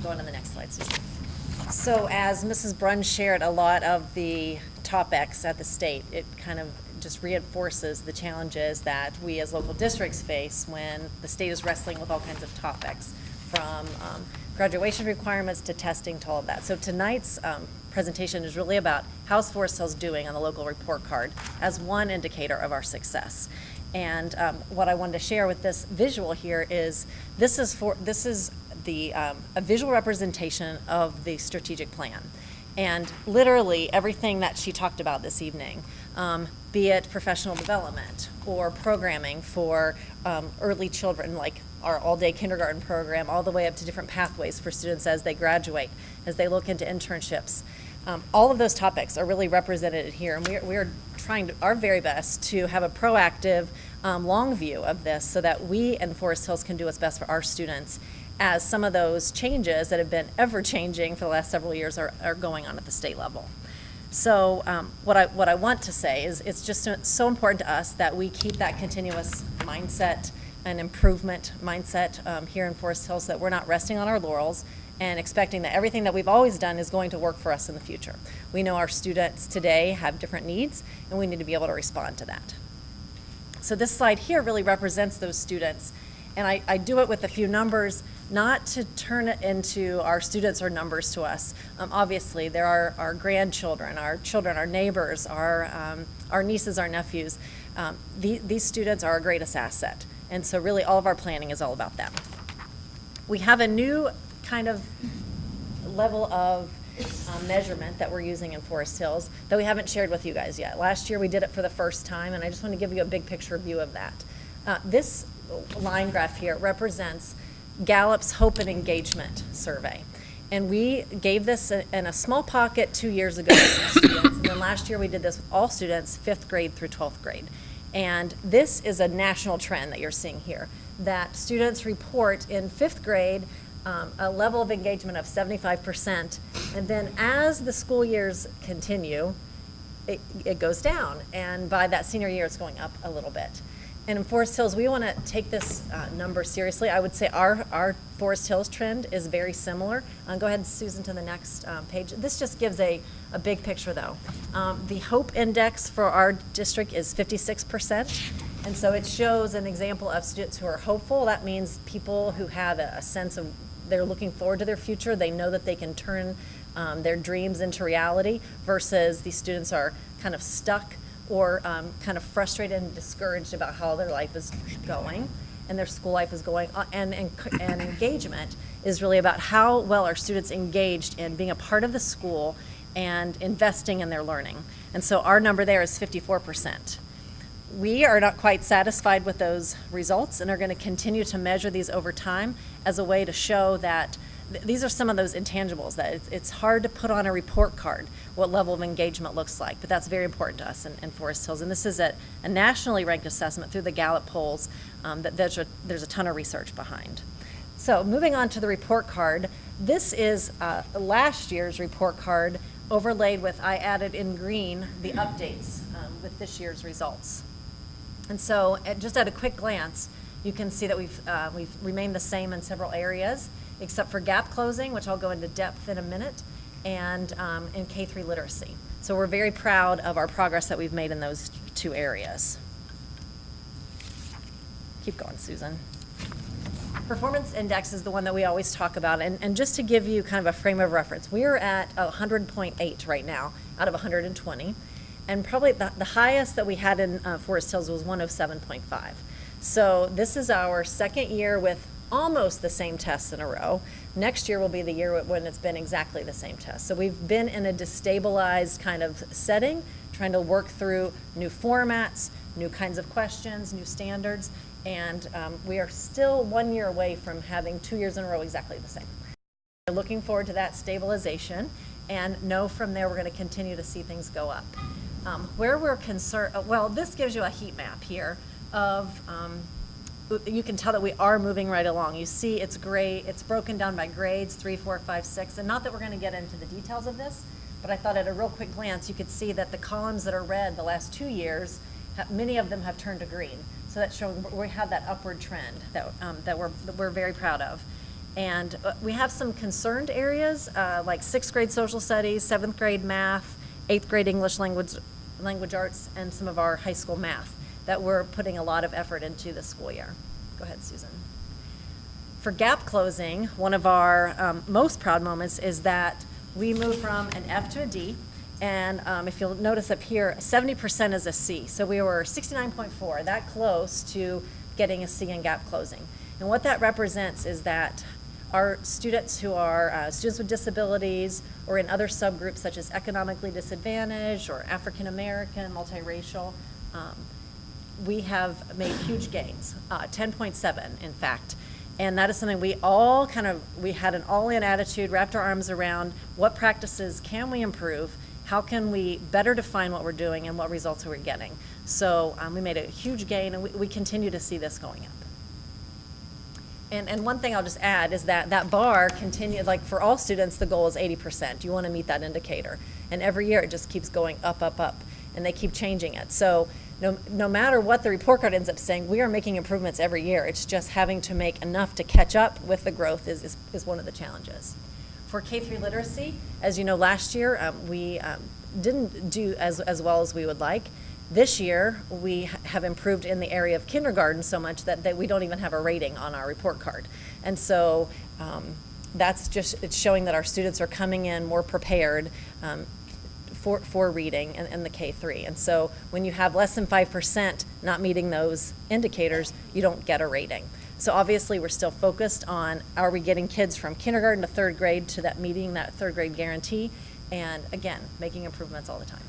Going on the next slide, Susan. So as Mrs. Brunn shared a lot of the topics at the state, it kind of just reinforces the challenges that we as local districts face when the state is wrestling with all kinds of topics, from graduation requirements to testing to all of that. So tonight's presentation is really about how's Forest Hills doing on the local report card as one indicator of our success. And what I wanted to share with this visual here is this is a visual representation of the strategic plan. And literally everything that she talked about this evening, be it professional development or programming for early children, like our all-day kindergarten program, all the way up to different pathways for students as they graduate, as they look into internships. All of those topics are really represented here, and we are trying our very best to have a proactive, long view of this so that we and Forest Hills can do what's best for our students as some of those changes that have been ever-changing for the last several years are going on at the state level. So what I want to say is it's just so important to us that we keep that continuous mindset and improvement mindset here in Forest Hills, that we're not resting on our laurels and expecting that everything that we've always done is going to work for us in the future. We know our students today have different needs, and we need to be able to respond to that. So this slide here really represents those students, and I do it with a few numbers, not to turn it into our students are numbers to us. Obviously, there are our grandchildren, our children, our neighbors, our nieces, our nephews. These students are our greatest asset, and so really all of our planning is all about them. We have a new kind of level of measurement that we're using in Forest Hills that we haven't shared with you guys yet. Last year we did it for the first time, and I just want to give you a big picture view of that. This line graph here represents Gallup's Hope and Engagement Survey. And we gave this in a small pocket 2 years ago to some students, and then last year we did this with all students, 5th grade through 12th grade. And this is a national trend that you're seeing here, that students report in 5th grade a level of engagement of 75%, and then as the school years continue, it goes down, and by that senior year it's going up a little bit. And in Forest Hills, we want to take this number seriously. I would say our Forest Hills trend is very similar. Go ahead, Susan, to the next page. This just gives a big picture, though. The Hope Index for our district is 56%. And so it shows an example of students who are hopeful. That means people who have a sense of they're looking forward to their future. They know that they can turn their dreams into reality, versus these students are kind of stuck or kind of frustrated and discouraged about how their life is going and their school life is going. And engagement is really about how well are students engaged in being a part of the school and investing in their learning. And so our number there is 54%. We are not quite satisfied with those results and are going to continue to measure these over time as a way to show that these are some of those intangibles that it's hard to put on a report card what level of engagement looks like, but that's very important to us in Forest Hills. And this is a nationally ranked assessment through the Gallup polls that there's a ton of research behind. So moving on to the report card, this is last year's report card overlaid with, I added in green, the updates with this year's results. And so just at a quick glance, you can see that we've remained the same in several areas, except for gap closing, which I'll go into depth in a minute, and in K-3 literacy. So we're very proud of our progress that we've made in those two areas. Keep going, Susan. Performance index is the one that we always talk about, and just to give you kind of a frame of reference, we are at 100.8 right now out of 120, and probably the highest that we had in Forest Hills was 107.5. So this is our second year with almost the same tests in a row. Next year will be the year when it's been exactly the same test. So we've been in a destabilized kind of setting, trying to work through new formats, new kinds of questions, new standards, and we are still 1 year away from having 2 years in a row exactly the same. We're looking forward to that stabilization and know from there we're going to continue to see things go up. Where we're concerned, well, this gives you a heat map here of you can tell that we are moving right along. You see it's gray, it's broken down by grades, 3, 4, 5, 6, and not that we're going to get into the details of this, but I thought at a real quick glance you could see that the columns that are red the last 2 years, many of them have turned to green. So that's showing we have that upward trend that we're very proud of. And we have some concerned areas like 6th grade social studies, 7th grade math, 8th grade English language arts, and some of our high school math that we're putting a lot of effort into this school year. Go ahead, Susan. For gap closing, one of our most proud moments is that we moved from an F to a D, and if you'll notice up here, 70% is a C. So we were 69.4, that close to getting a C in gap closing. And what that represents is that our students who are students with disabilities or in other subgroups such as economically disadvantaged or African American, multiracial, we have made huge gains, 10.7 in fact. And that is something we had an all-in attitude, wrapped our arms around what practices can we improve, how can we better define what we're doing, and what results are we getting. So we made a huge gain, and we continue to see this going up. And one thing I'll just add is that bar continued, like for all students, the goal is 80%. You want to meet that indicator. And every year it just keeps going up, up, up, and they keep changing it. So no matter what the report card ends up saying, we are making improvements every year. It's just having to make enough to catch up with the growth is one of the challenges. For K-3 literacy, as you know, last year we didn't do as well as we would like. This year, we have improved in the area of kindergarten so much that we don't even have a rating on our report card. And so that's just, it's showing that our students are coming in more prepared for reading in the K-3. And so when you have less than 5% not meeting those indicators, you don't get a rating. So obviously we're still focused on, are we getting kids from kindergarten to 3rd grade to that meeting that 3rd grade guarantee? And again, making improvements all the time.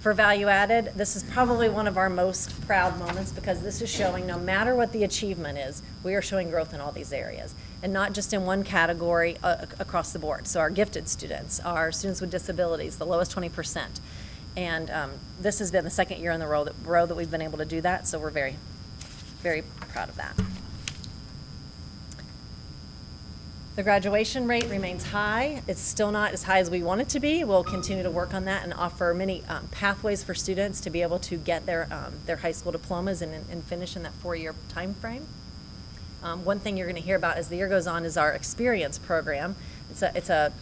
For value added, this is probably one of our most proud moments because this is showing no matter what the achievement is, we are showing growth in all these areas and not just in one category across the board. So our gifted students, our students with disabilities, the lowest 20%. And this has been the second year in the row that we've been able to do that, so we're very, very proud of that. The graduation rate remains high. It's still not as high as we want it to be. We'll continue to work on that and offer many pathways for students to be able to get their high school diplomas and finish in that 4-year time frame. One thing you're going to hear about as the year goes on is our experience program. It's a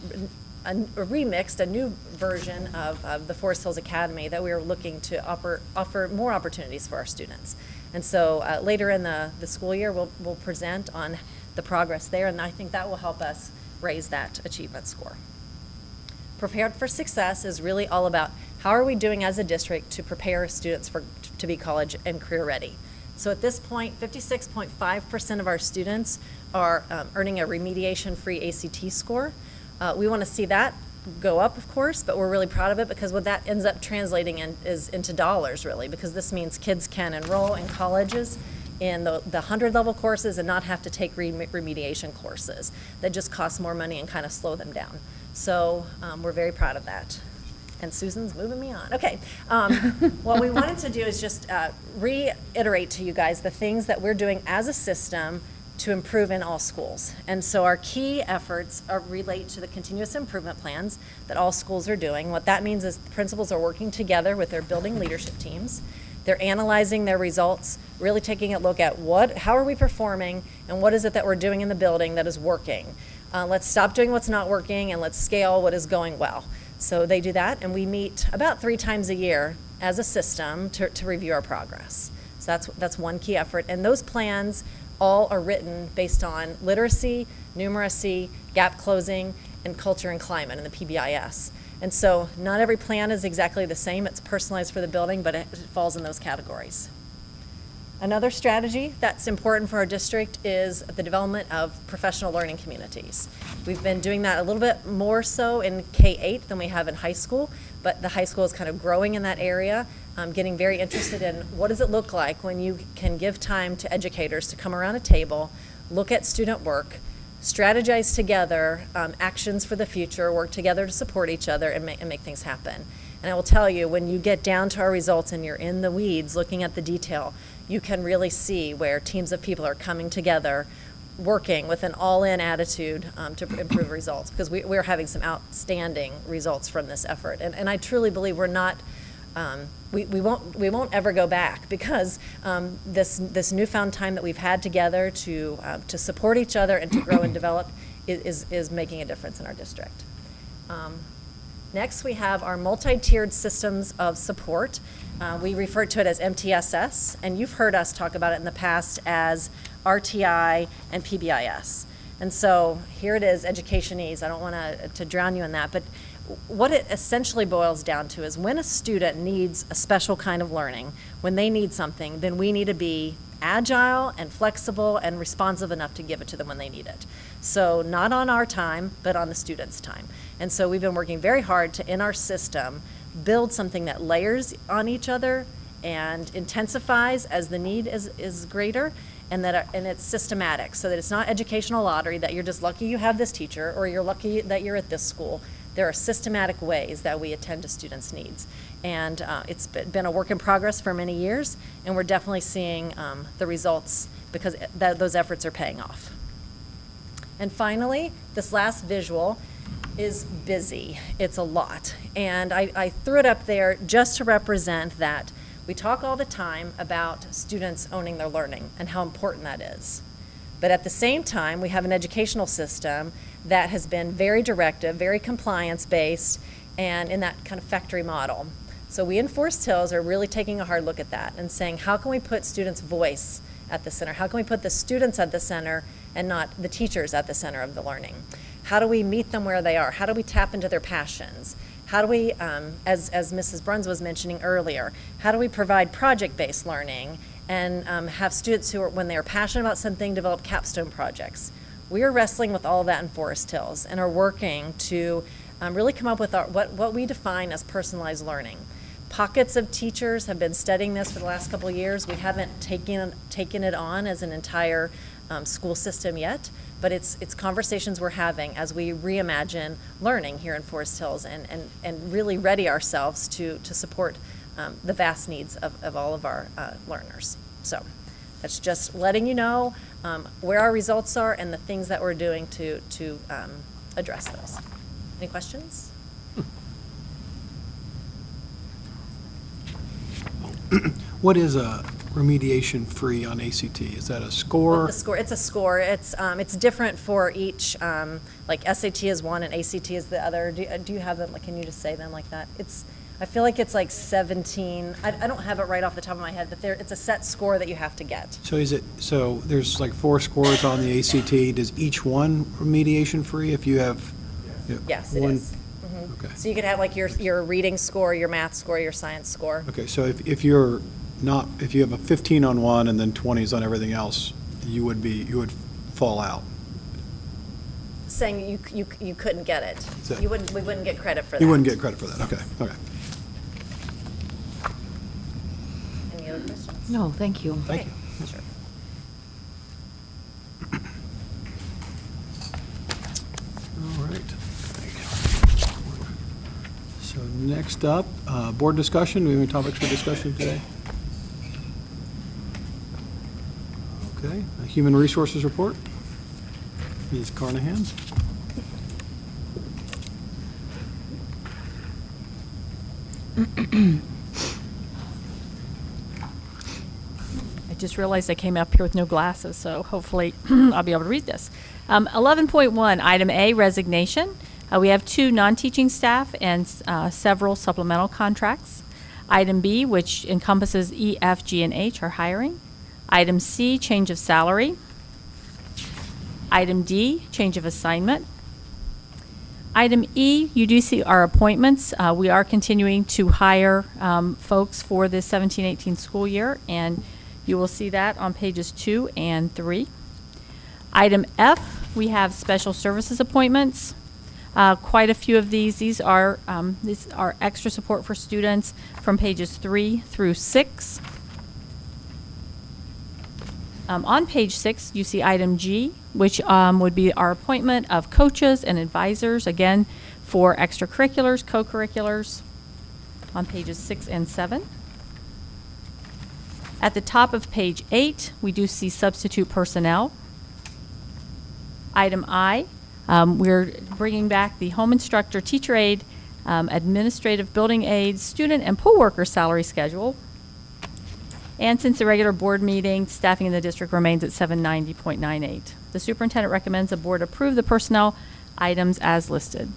remixed, a new version of the Forest Hills Academy that we are looking to offer more opportunities for our students. And so later in the school year, we'll present on the progress there, and I think that will help us raise that achievement score. Prepared for Success is really all about how are we doing as a district to prepare students to be college and career ready. So at this point, 56.5% of our students are earning a remediation-free ACT score. We want to see that go up, of course, but we're really proud of it because what that ends up translating is into dollars, really, because this means kids can enroll in colleges in the 100-level courses and not have to take remediation courses that just cost more money and kind of slow them down. So we're very proud of that. And Susan's moving me on. Okay, what we wanted to do is just reiterate to you guys the things that we're doing as a system to improve in all schools. And so our key efforts relate to the continuous improvement plans that all schools are doing. What that means is the principals are working together with their building leadership teams. They're analyzing their results, really taking a look at how are we performing and what is it that we're doing in the building that is working. Let's stop doing what's not working and let's scale what is going well. So they do that, and we meet about 3 times a year as a system to review our progress. So that's one key effort. And those plans all are written based on literacy, numeracy, gap closing, and culture and climate in the PBIS. And so not every plan is exactly the same. It's personalized for the building, but it falls in those categories. Another strategy that's important for our district is the development of professional learning communities. We've been doing that a little bit more so in K-8 than we have in high school, but the high school is kind of growing in that area, getting very interested in what does it look like when you can give time to educators to come around a table, look at student work, strategize together, actions for the future, work together to support each other and make things happen. And I will tell you, when you get down to our results and you're in the weeds looking at the detail, you can really see where teams of people are coming together, working with an all-in attitude to improve results, because we're having some outstanding results from this effort. And I truly believe we're not, we won't ever go back, because this newfound time that we've had together to support each other and to grow and develop is making a difference in our district. Next, we have our multi-tiered systems of support. We refer to it as MTSS, and you've heard us talk about it in the past as RTI and PBIS. And so here it is, Education-ese. I don't want to drown you in that, but what it essentially boils down to is when a student needs a special kind of learning, when they need something, then we need to be agile and flexible and responsive enough to give it to them when they need it. So not on our time, but on the student's time. And so we've been working very hard to, in our system, build something that layers on each other and intensifies as the need is greater, and it's systematic, so that it's not educational lottery that you're just lucky you have this teacher or you're lucky that you're at this school. There are systematic ways that we attend to students' needs. And it's been a work in progress for many years, and we're definitely seeing the results because those efforts are paying off. And finally, this last visual is busy. It's a lot. And I threw it up there just to represent that we talk all the time about students owning their learning and how important that is. But at the same time, we have an educational system that has been very directive, very compliance-based, and in that kind of factory model. So we in Forest Hills are really taking a hard look at that and saying, how can we put students' voice at the center? How can we put the students at the center and not the teachers at the center of the learning? How do we meet them where they are? How do we tap into their passions? How do we, as Mrs. Bruns was mentioning earlier, how do we provide project-based learning and have students who, when they are passionate about something, develop capstone projects? We are wrestling with all of that in Forest Hills and are working to really come up with what we define as personalized learning. Pockets of teachers have been studying this for the last couple of years. We haven't taken it on as an entire school system yet, but it's conversations we're having as we reimagine learning here in Forest Hills and really ready ourselves to support the vast needs of all of our learners. So That's just letting you know where our results are and the things that we're doing to address those. Any questions? What is a remediation free on ACT? Is that a score? The score, it's a score. It's different for each, like SAT is one and ACT is the other. Do you have them, like, can you just say them like that? I feel like it's like 17, I don't have it right off the top of my head, but it's a set score that you have to get. So there's like 4 scores on the ACT. Does each one remediation free if you have? Yes, it one? is. Mhm. Okay. So you could have like your reading score, your math score, your science score. Okay, so if you have a 15 on one and then 20s on everything else, you would fall out. Saying you couldn't get it. So- We wouldn't get credit for that. You wouldn't get credit for that, okay. Any other questions? No, thank you. Thank you. Sure. All right. So next up, board discussion. Do we have any topics for discussion today? Okay, a human resources report. Ms. Carnahan. I just realized I came up here with no glasses, so hopefully I'll be able to read this. 11.1, item A, resignation. We have 2 non-teaching staff and several supplemental contracts. Item B, which encompasses E, F, G, and H, are hiring. Item C, change of salary. Item D, change of assignment. Item E, you do see our appointments. We are continuing to hire folks for the 17-18 school year, and you will see that on pages 2 and 3. Item F, we have special services appointments. Quite a few of these. These are extra support for students from pages 3 through 6. On page 6, you see item G, which would be our appointment of coaches and advisors, again, for extracurriculars, co-curriculars, on pages 6 and 7. At the top of page 8, we do see substitute personnel. Item I, we're bringing back the home instructor, teacher aide, administrative building aide, student and pool worker salary schedule. And since the regular board meeting, staffing in the district remains at 790.98. The superintendent recommends the board approve the personnel items as listed.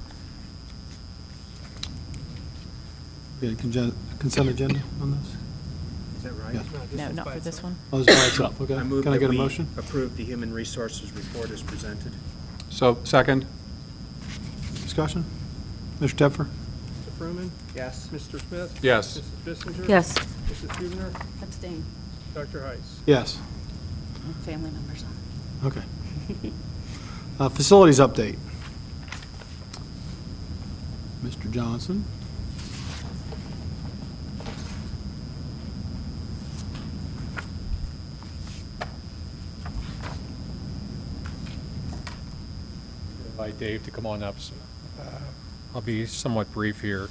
Any consent agenda on this? Is that right? Yeah. No, not for this one. Oh, it's by itself, okay. I move Can I that get a we motion? approve the human resources report as presented. So, second? Discussion? Mr. Tepfer? Mr. Fruman? Yes. Mr. Smith? Yes. Mrs. Bissinger? Yes. Mrs. Huebner? Abstain. Dr. Heiss? Yes. Family members on. Okay. Facilities update. Mr. Johnson? Invite Dave to come on up. So, I'll be somewhat brief here.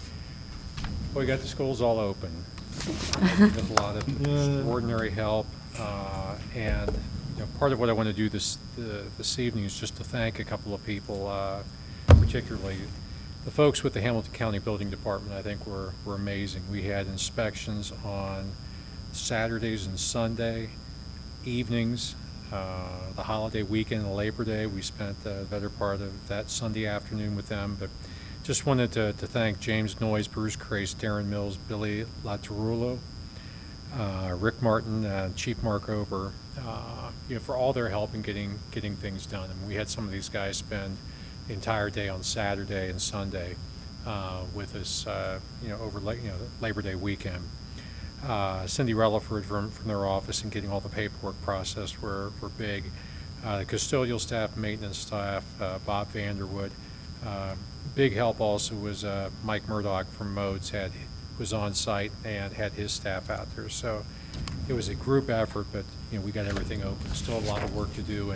We got the schools all open with a lot of extraordinary help, and part of what I want to do this evening is just to thank a couple of people, particularly the folks with the Hamilton County Building Department. I think were amazing. We had inspections on Saturdays and Sunday evenings. The holiday weekend, Labor Day, we spent the better part of that Sunday afternoon with them. But just wanted to thank James Noyes, Bruce Crace, Darren Mills, Billy Latarulo, Rick Martin, Chief Mark Ober, for all their help in getting things done. And we had some of these guys spend the entire day on Saturday and Sunday with us, over Labor Day weekend. Cindy Relaford from their office and getting all the paperwork processed were big. The custodial staff, maintenance staff, Bob Vanderwood. Big help also was Mike Murdoch from Modes was on site and had his staff out there. So it was a group effort, but we got everything open. Still a lot of work to do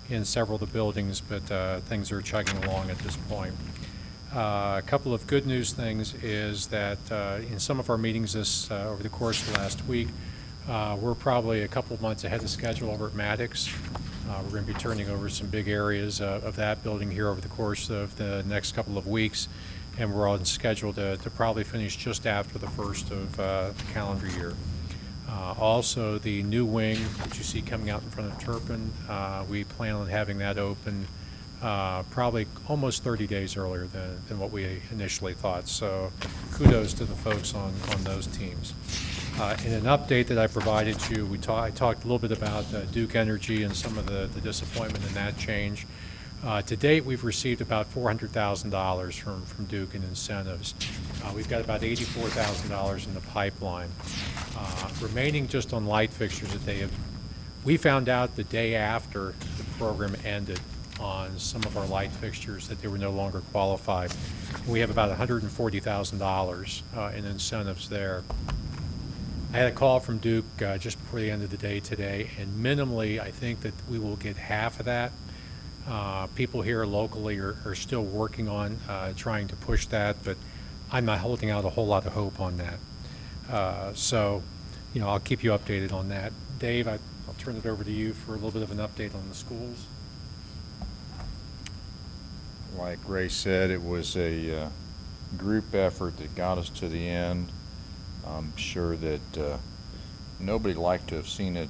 in several of the buildings, but things are chugging along at this point. A couple of good news things is that in some of our meetings over the course of last week, We're probably a couple of months ahead of schedule over at Maddox. We're going to be turning over some big areas of that building here over the course of the next couple of weeks, and we're on schedule to probably finish just after the first of the calendar year. Also, the new wing that you see coming out in front of Turpin, we plan on having that open probably almost 30 days earlier than what we initially thought. So kudos to the folks on those teams. In an update that I provided you, I talked a little bit about Duke Energy and some of the disappointment in that change. To date, we've received about $400,000 from Duke in incentives. We've got about $84,000 in the pipeline. Remaining just on light fixtures that we found out the day after the program ended on some of our light fixtures that they were no longer qualified. We have about $140,000 in incentives there. I had a call from Duke just before the end of the day today, and minimally, I think that we will get half of that. People here locally are still working on trying to push that, but I'm not holding out a whole lot of hope on that. So, I'll keep you updated on that. Dave, I'll turn it over to you for a little bit of an update on the schools. Like Ray said, it was a group effort that got us to the end. I'm sure that nobody liked to have seen it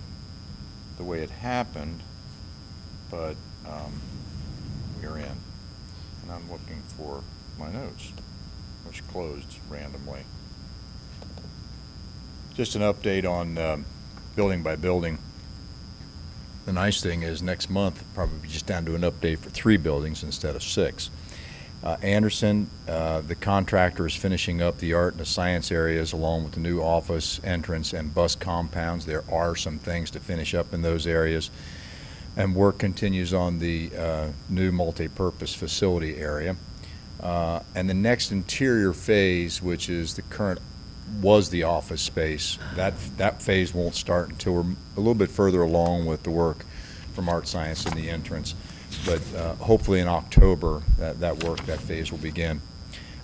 the way it happened, but we're in. And I'm looking for my notes, which closed randomly. Just an update on building by building. The nice thing is next month, probably just down to an update for 3 buildings instead of 6. Anderson, the contractor, is finishing up the art and the science areas along with the new office entrance and bus compounds. There are some things to finish up in those areas. And work continues on the new multi-purpose facility area. And the next interior phase, which is was the office space, that phase won't start until we're a little bit further along with the work from art science in the entrance. But hopefully in October, that phase will begin.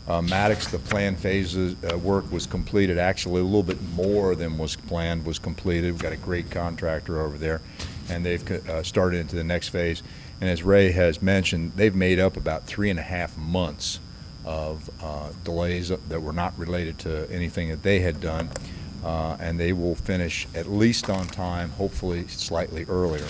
Maddox, the planned phases work was completed. Actually, a little bit more than was planned was completed. We've got a great contractor over there, and they've started into the next phase. And as Ray has mentioned, they've made up about 3.5 months of delays that were not related to anything that they had done, and they will finish at least on time, hopefully slightly earlier.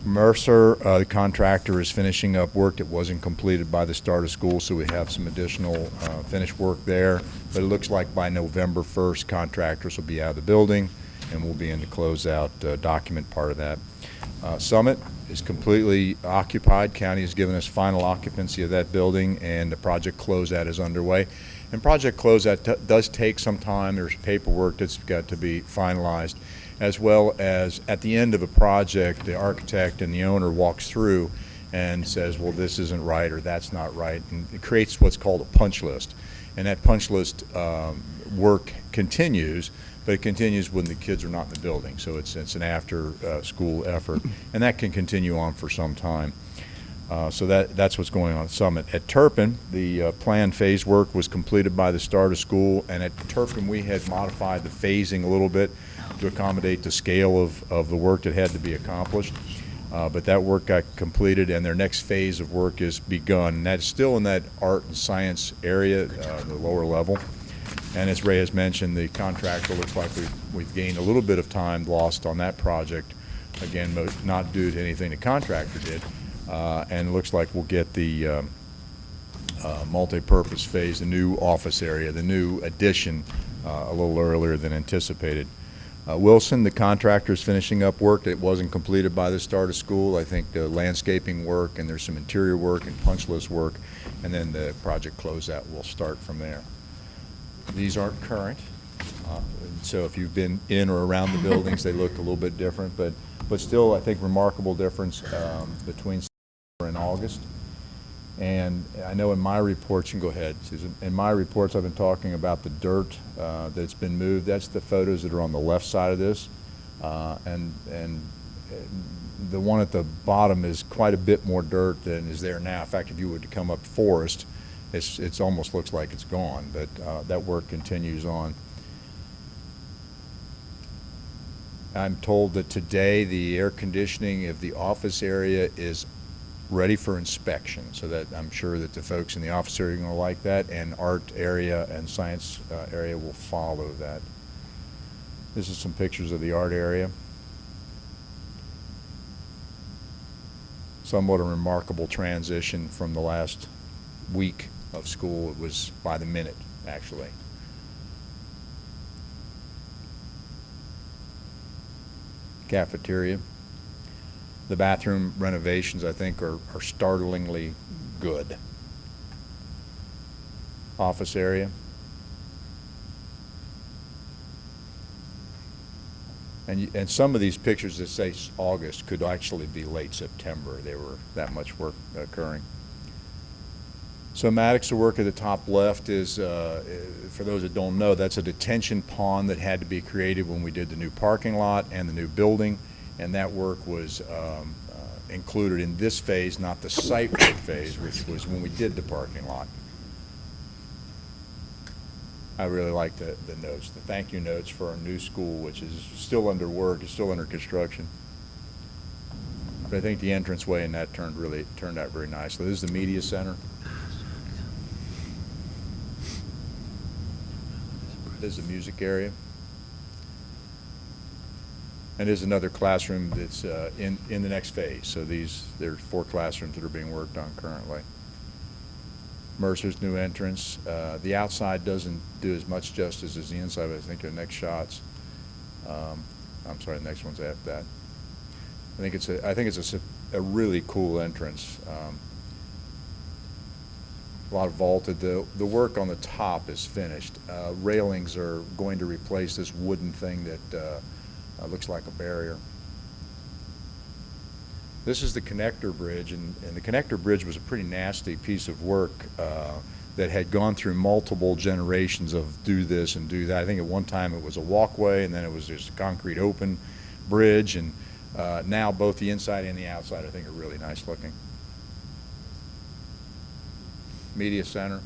Mercer, the contractor, is finishing up work that wasn't completed by the start of school, so we have some additional finished work there. But it looks like by November 1st, contractors will be out of the building, and we'll be in the closeout document part of that. Summit is completely occupied. County has given us final occupancy of that building, and the project closeout is underway. And project closeout does take some time. There's paperwork that's got to be finalized, as well as at the end of a project, the architect and the owner walks through and says, well, this isn't right or that's not right, and it creates what's called a punch list. And that punch list work continues, but it continues when the kids are not in the building. So it's an after-school effort, and that can continue on for some time. So that's what's going on at Summit. At Turpin, the planned phase work was completed by the start of school, and at Turpin we had modified the phasing a little bit to accommodate the scale of the work that had to be accomplished. But that work got completed, and their next phase of work is begun. And that's still in that art and science area, the lower level. And as Ray has mentioned, the contractor looks like we've gained a little bit of time lost on that project. Again, not due to anything the contractor did. And it looks like we'll get the multi-purpose phase, the new office area, the new addition a little earlier than anticipated. Wilson, the contractor, is finishing up work that wasn't completed by the start of school. I think the landscaping work, and there's some interior work and punch list work, and then the project closeout will start from there. These aren't current, so if you've been in or around the buildings, they look a little bit different, but still, I think, remarkable difference between September and August. And I know in my reports, you can go ahead, Susan, in my reports I've been talking about the dirt that's been moved. That's the photos that are on the left side of this. And the one at the bottom is quite a bit more dirt than is there now. In fact, if you were to come up Forest, it's almost looks like it's gone, but that work continues on. I'm told that today the air conditioning of the office area is ready for inspection, so that I'm sure that the folks in the office area are going to like that, and art area and science area will follow that. This is some pictures of the art area. Somewhat a remarkable transition from the last week of school. It was by the minute, actually. Cafeteria. The bathroom renovations, I think, are startlingly good. Office area. And some of these pictures that say August could actually be late September. They were that much work occurring. Somatics, the work at the top left is, for those that don't know, that's a detention pond that had to be created when we did the new parking lot and the new building, and that work was included in this phase, not the site work phase, which was when we did the parking lot. I really like the notes, the thank you notes for our new school, which is still under work, is still under construction. But I think the entranceway in that turned out very nicely. This is the media center. This is the music area. And there's another classroom that's in the next phase. So there's 4 classrooms that are being worked on currently. Mercer's new entrance. The outside doesn't do as much justice as the inside, but I think the next shots. I'm sorry, the next one's after that. I think it's a really cool entrance. A lot of vaulted. The work on the top is finished. Railings are going to replace this wooden thing that looks like a barrier. This is the connector bridge, and the connector bridge was a pretty nasty piece of work that had gone through multiple generations of do this and do that. I think at one time it was a walkway, and then it was just a concrete open bridge, and now both the inside and the outside I think are really nice looking. Media center.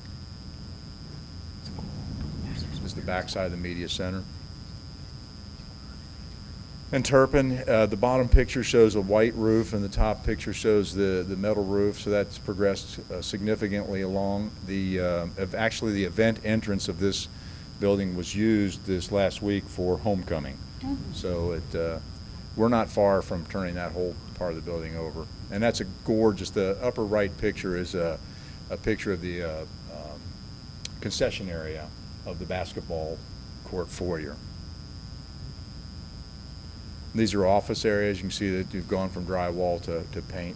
This is the backside of the media center. And Turpin, the bottom picture shows a white roof and the top picture shows the metal roof, so that's progressed significantly along. Actually the event entrance of this building was used this last week for homecoming. So we're not far from turning that whole part of the building over. And that's a gorgeous, the upper right picture is a picture of the concession area of the basketball court foyer. These are office areas. You can see that you've gone from drywall to paint.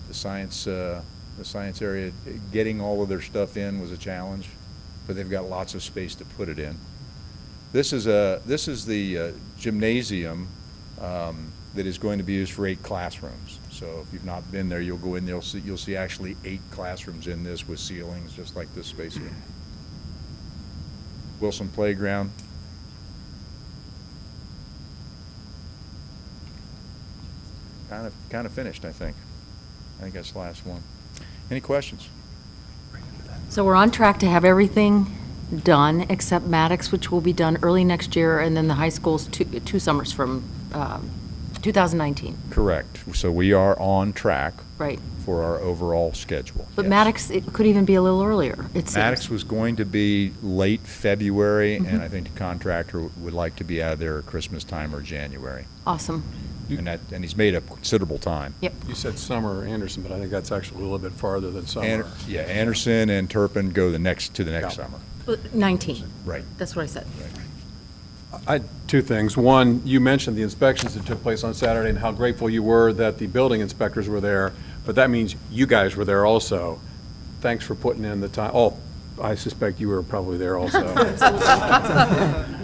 The science area, getting all of their stuff in was a challenge, but they've got lots of space to put it in. This is the gymnasium that is going to be used for 8 classrooms. So if you've not been there, you'll go in there, you'll see actually 8 classrooms in this with ceilings just like this space here. Wilson Playground. Kind of finished, I think. I think that's the last one. Any questions? So we're on track to have everything done except Maddox, which will be done early next year, and then the high school's two summers from 2019. Correct. So we are on track Right. for our overall schedule. But yes. Maddox, it could even be a little earlier, it seems. Maddox was going to be late February, and I think the contractor would like to be out of there at Christmas time or January. Awesome. And he's made up considerable time. Yep. You said Summer or Anderson, but I think that's actually a little bit farther than Summer. Yeah, Anderson and Turpin go to the next summer. 19. Right. That's what I said. I had 2 things. One, you mentioned the inspections that took place on Saturday and how grateful you were that the building inspectors were there, but that means you guys were there also. Thanks for putting in the time. Oh, I suspect you were probably there also.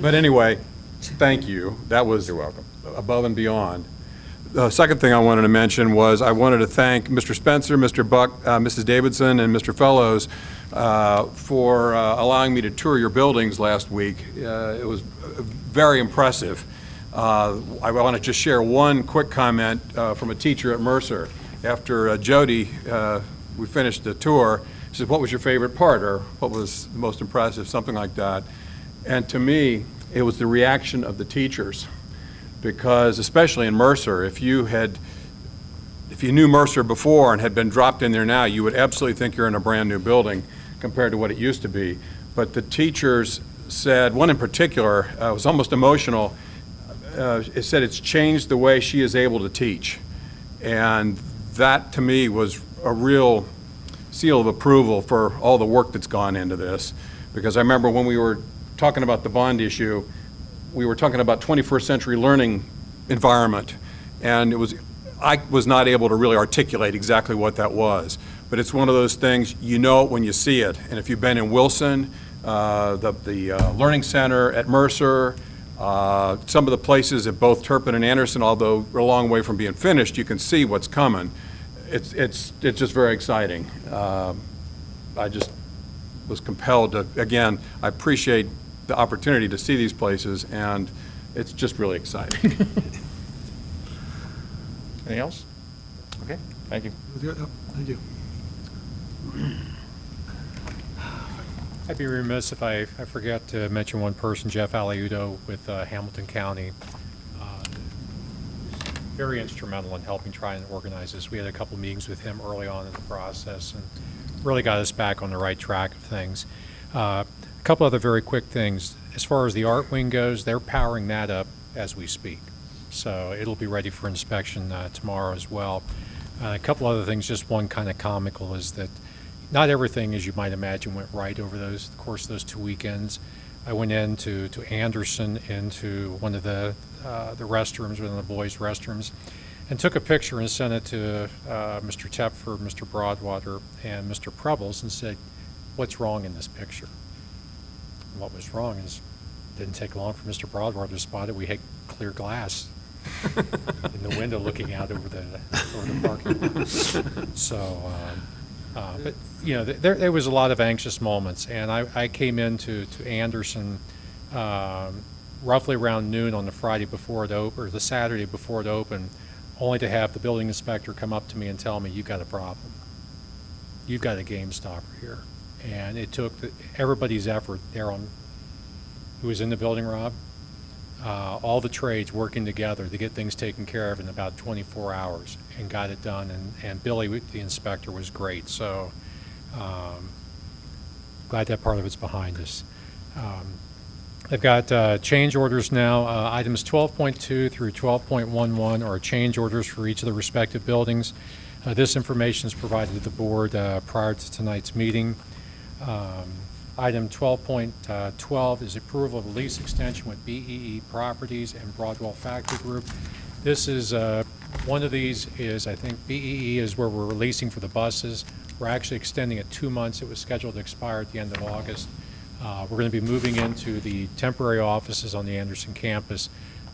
But anyway, thank you. That was You're welcome. above and beyond. The second thing I wanted to mention was I wanted to thank Mr. Spencer, Mr. Buck, Mrs. Davidson, and Mr. Fellows for allowing me to tour your buildings last week. It was very impressive. I want to just share one quick comment from a teacher at Mercer. After Jody, we finished the tour, She said, what was your favorite part, or what was the most impressive, something like that. And to me, it was the reaction of the teachers, because especially in Mercer, if you knew Mercer before and had been dropped in there now, you would absolutely think you're in a brand-new building compared to what it used to be. But the teachers said, one in particular was almost emotional. It said it's changed the way she is able to teach. And that, to me, was a real seal of approval for all the work that's gone into this. Because I remember when we were talking about the bond issue, we were talking about 21st century learning environment. And I was not able to really articulate exactly what that was. But it's one of those things, you know it when you see it. And if you've been in Wilson, the Learning Center at Mercer, some of the places at both Turpin and Anderson, although we're a long way from being finished, you can see what's coming. It's just very exciting. I just was compelled to, again, I appreciate the opportunity to see these places, and it's just really exciting. Anything else? Okay, thank you. Thank you. I'd be remiss if I forget to mention one person, Jeff Aliudo with Hamilton County. Very instrumental in helping try and organize this. We had a couple meetings with him early on in the process and really got us back on the right track of things. A couple other very quick things. As far as the art wing goes, they're powering that up as we speak. So it'll be ready for inspection tomorrow as well. A couple other things, just one kind of comical, is that not everything, as you might imagine, went right over the course of those 2 weekends. I went into Anderson, into one of the restrooms, one of the boys' restrooms, and took a picture and sent it to Mr. Tepfer, Mr. Broadwater, and Mr. Prebbles and said, what's wrong in this picture? And what was wrong is it didn't take long for Mr. Broadwater to spot it. We had clear glass in the window looking out over the parking lot. So, but, you know, there was a lot of anxious moments, and I came into Anderson roughly around noon on the Friday before it opened, or the Saturday before it opened, only to have the building inspector come up to me and tell me, you've got a problem. You've got a game stopper here. And it took everybody's effort there who was in the building, Rob, all the trades working together to get things taken care of in about 24 hours and got it done. And Billy, the inspector, was great. So glad that part of it's behind us. I've got change orders now. Items 12.2 through 12.11 are change orders for each of the respective buildings. This information is provided to the board prior to tonight's meeting. Item 12.12 is approval of a lease extension with BEE Properties and Broadwell Factory Group. This is, one of these is, I think BEE is where we're releasing for the buses. We're actually extending it 2 months. It was scheduled to expire at the end of August. We're going to be moving into the temporary offices on the Anderson campus,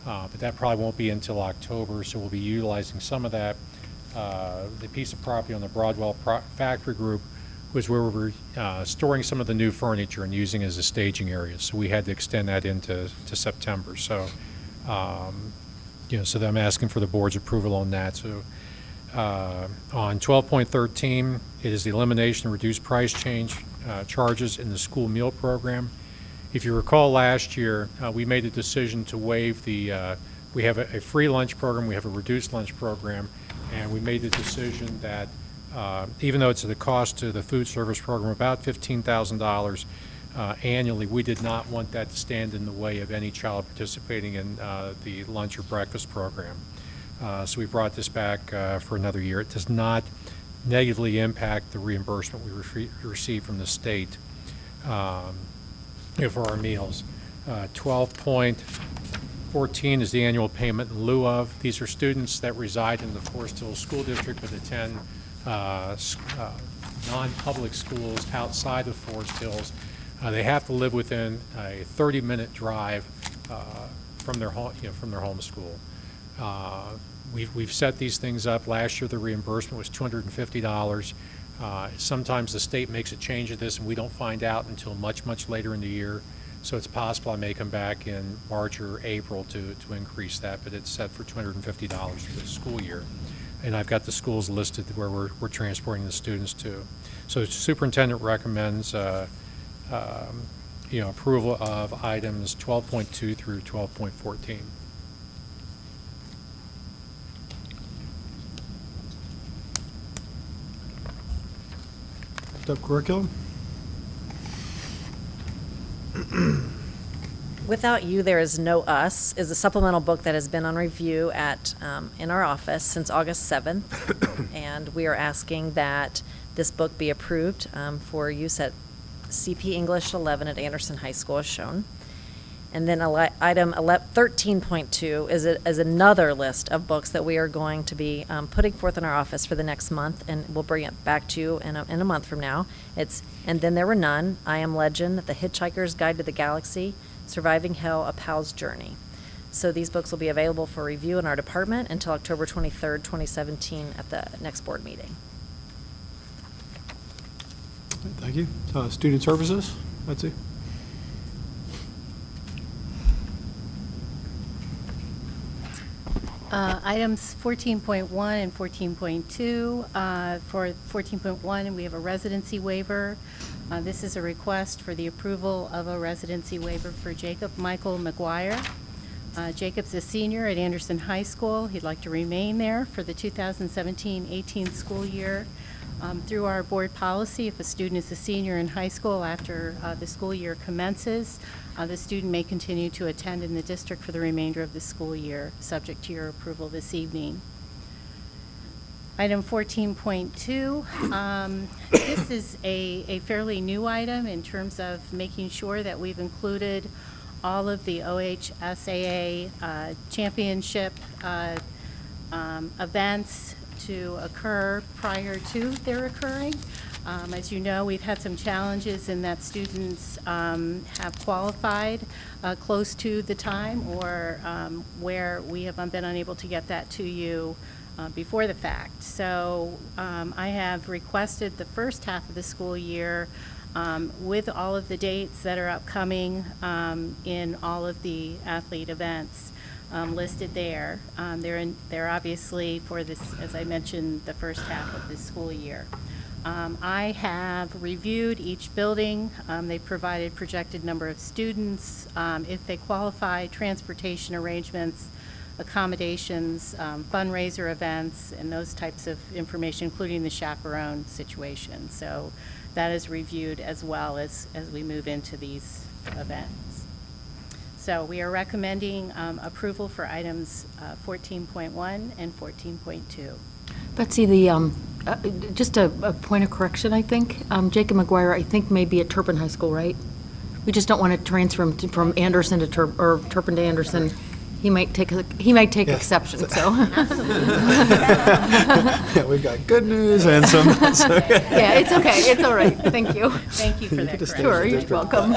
but that probably won't be until October, so we'll be utilizing some of that. The piece of property on the Broadwell Factory Group was where we were storing some of the new furniture and using it as a staging area, so we had to extend that into September. So, you know, so I'm asking for the board's approval on that. So, on 12.13, it is the elimination of reduced price change charges in the school meal program. If you recall last year, we made a decision to waive the, we have a free lunch program, we have a reduced lunch program, and we made the decision that even though it's at a cost to the food service program, about $15,000 annually, we did not want that to stand in the way of any child participating in the lunch or breakfast program. So we brought this back for another year. It does not negatively impact the reimbursement we receive from the state for our meals. 12.14 is the annual payment in lieu of. These are students that reside in the Forest Hills School District but attend non-public schools outside of Forest Hills. They have to live within a 30-minute drive from their home, from their home school. We've set these things up. Last year, the reimbursement was $250. Sometimes the state makes a change of this, and we don't find out until much, much later in the year. So it's possible I may come back in March or April to increase that, but it's set for $250 for the school year. And I've got the schools listed where we're transporting the students to. So superintendent recommends, approval of items 12.2 through 12.14. Next up, curriculum. Without You, There Is No Us is a supplemental book that has been on review in our office since August 7th. And we are asking that this book be approved for use at CP English 11 at Anderson High School as shown. And then item 13.2 is another list of books that we are going to be putting forth in our office for the next month, and we'll bring it back to you in a month from now. It's And Then There Were None, I Am Legend, The Hitchhiker's Guide to the Galaxy, Surviving Hell, A Pal's Journey. So these books will be available for review in our department until October 23rd, 2017 at the next board meeting. Thank you. Student Services, Betsy? Items 14.1 and 14.2. For 14.1, we have a residency waiver. This is a request for the approval of a residency waiver for Jacob Michael McGuire. Jacob's a senior at Anderson High School. He'd like to remain there for the 2017-18 school year. Through our board policy, if a student is a senior in high school after the school year commences, the student may continue to attend in the district for the remainder of the school year, subject to your approval this evening. Item 14.2, this is a fairly new item in terms of making sure that we've included all of the OHSAA championship events to occur prior to their occurring. As you know, we've had some challenges in that students have qualified close to the time or where we have been unable to get that to you before the fact. So I have requested the first half of the school year with all of the dates that are upcoming in all of the athlete events listed there. They're obviously for this, as I mentioned, the first half of this school year. I have reviewed each building. They provided projected number of students, if they qualify, transportation arrangements, accommodations, fundraiser events, and those types of information, including the chaperone situation. So that is reviewed as well as we move into these events. So we are recommending approval for items 14.1 and 14.2. Betsy, just a point of correction, I think. Jacob McGuire, I think, may be at Turpin High School, right? We just don't want to transfer him from Anderson to Turpin to Anderson. He might take exception, so. Yeah, we've got good news and some. Yeah, it's okay. It's all right. Thank you. Thank you for that correction. Sure, you're welcome.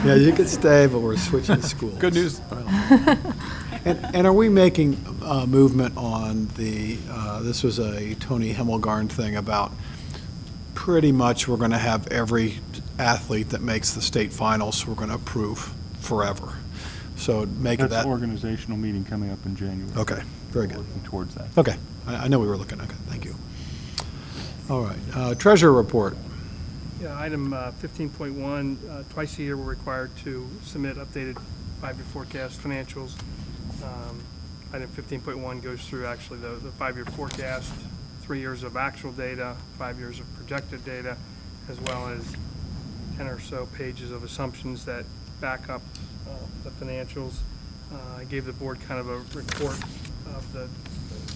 Yeah, you could stay, but we're switching schools. Good news. And are we making movement on this was a Tony Himmelgarn thing about pretty much we're going to have every athlete that makes the state finals, we're going to approve forever. So make That's that. an organizational meeting coming up in January. Okay, very good. Working towards that. Okay, I know we were looking, okay, thank you. All right, treasurer report. Yeah, item 15.1, twice a year we're required to submit updated five-year forecast financials. Item 15.1 goes through actually the five-year forecast, 3 years of actual data, 5 years of projected data, as well as 10 or so pages of assumptions that back up the financials. I gave the board kind of a report of the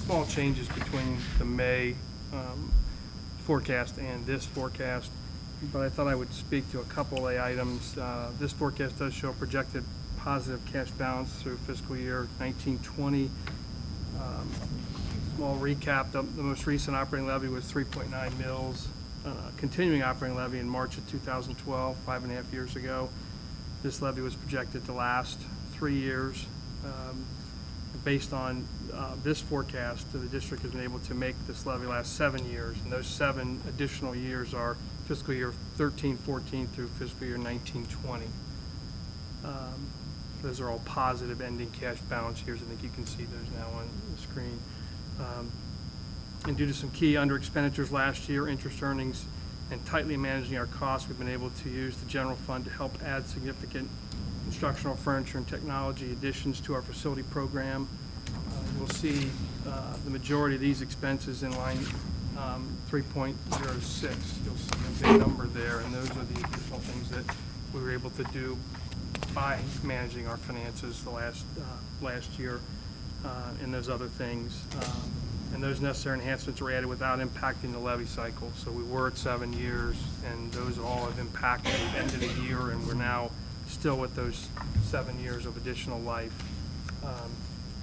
small changes between the May forecast and this forecast, but I thought I would speak to a couple of the items. This forecast does show projected positive cash balance through fiscal year 1920. Small recap, the most recent operating levy was 3.9 mils. Continuing operating levy in March of 2012, 5.5 years ago. This levy was projected to last 3 years. Based on this forecast, the district has been able to make this levy last 7 years, and those 7 additional years are fiscal year 13-14 through fiscal year 19-20. Those are all positive ending cash balance years. I think you can see those now on the screen. And due to some key under expenditures last year, interest earnings, and tightly managing our costs, we've been able to use the general fund to help add significant instructional furniture and technology additions to our facility program. We'll see the majority of these expenses in line 3.06. You'll see a big number there, and those are the additional things that we were able to do by managing our finances the last year, and those other things. And those necessary enhancements were added without impacting the levy cycle. So we were at 7 years, and those all have impacted the end of the year, and we're now still with those 7 years of additional life.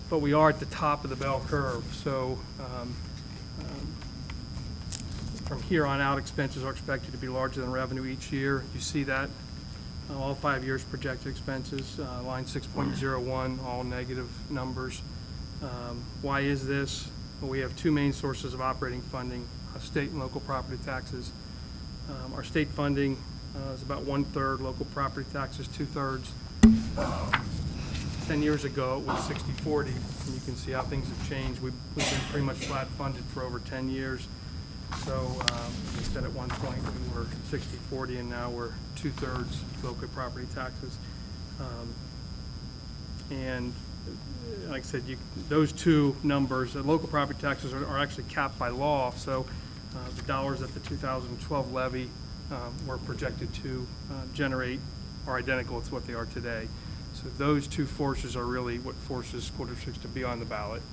But we are at the top of the bell curve, so from here on out, expenses are expected to be larger than revenue each year. You see that, all 5 years projected expenses, line 6.01, all negative numbers. Why is this? Well, we have two main sources of operating funding, state and local property taxes. Our state funding is about 1/3, local property taxes 2/3. 10 years ago, it was 60-40, and you can see how things have changed. We've been pretty much flat funded for over 10 years. So instead at one point we were 60-40, and now we're 2/3 local property taxes. And like I said, those two numbers, local property taxes are actually capped by law, so the dollars that the 2012 levy were projected to generate are identical to what they are today. So those two forces are really what forces school districts to be on the ballot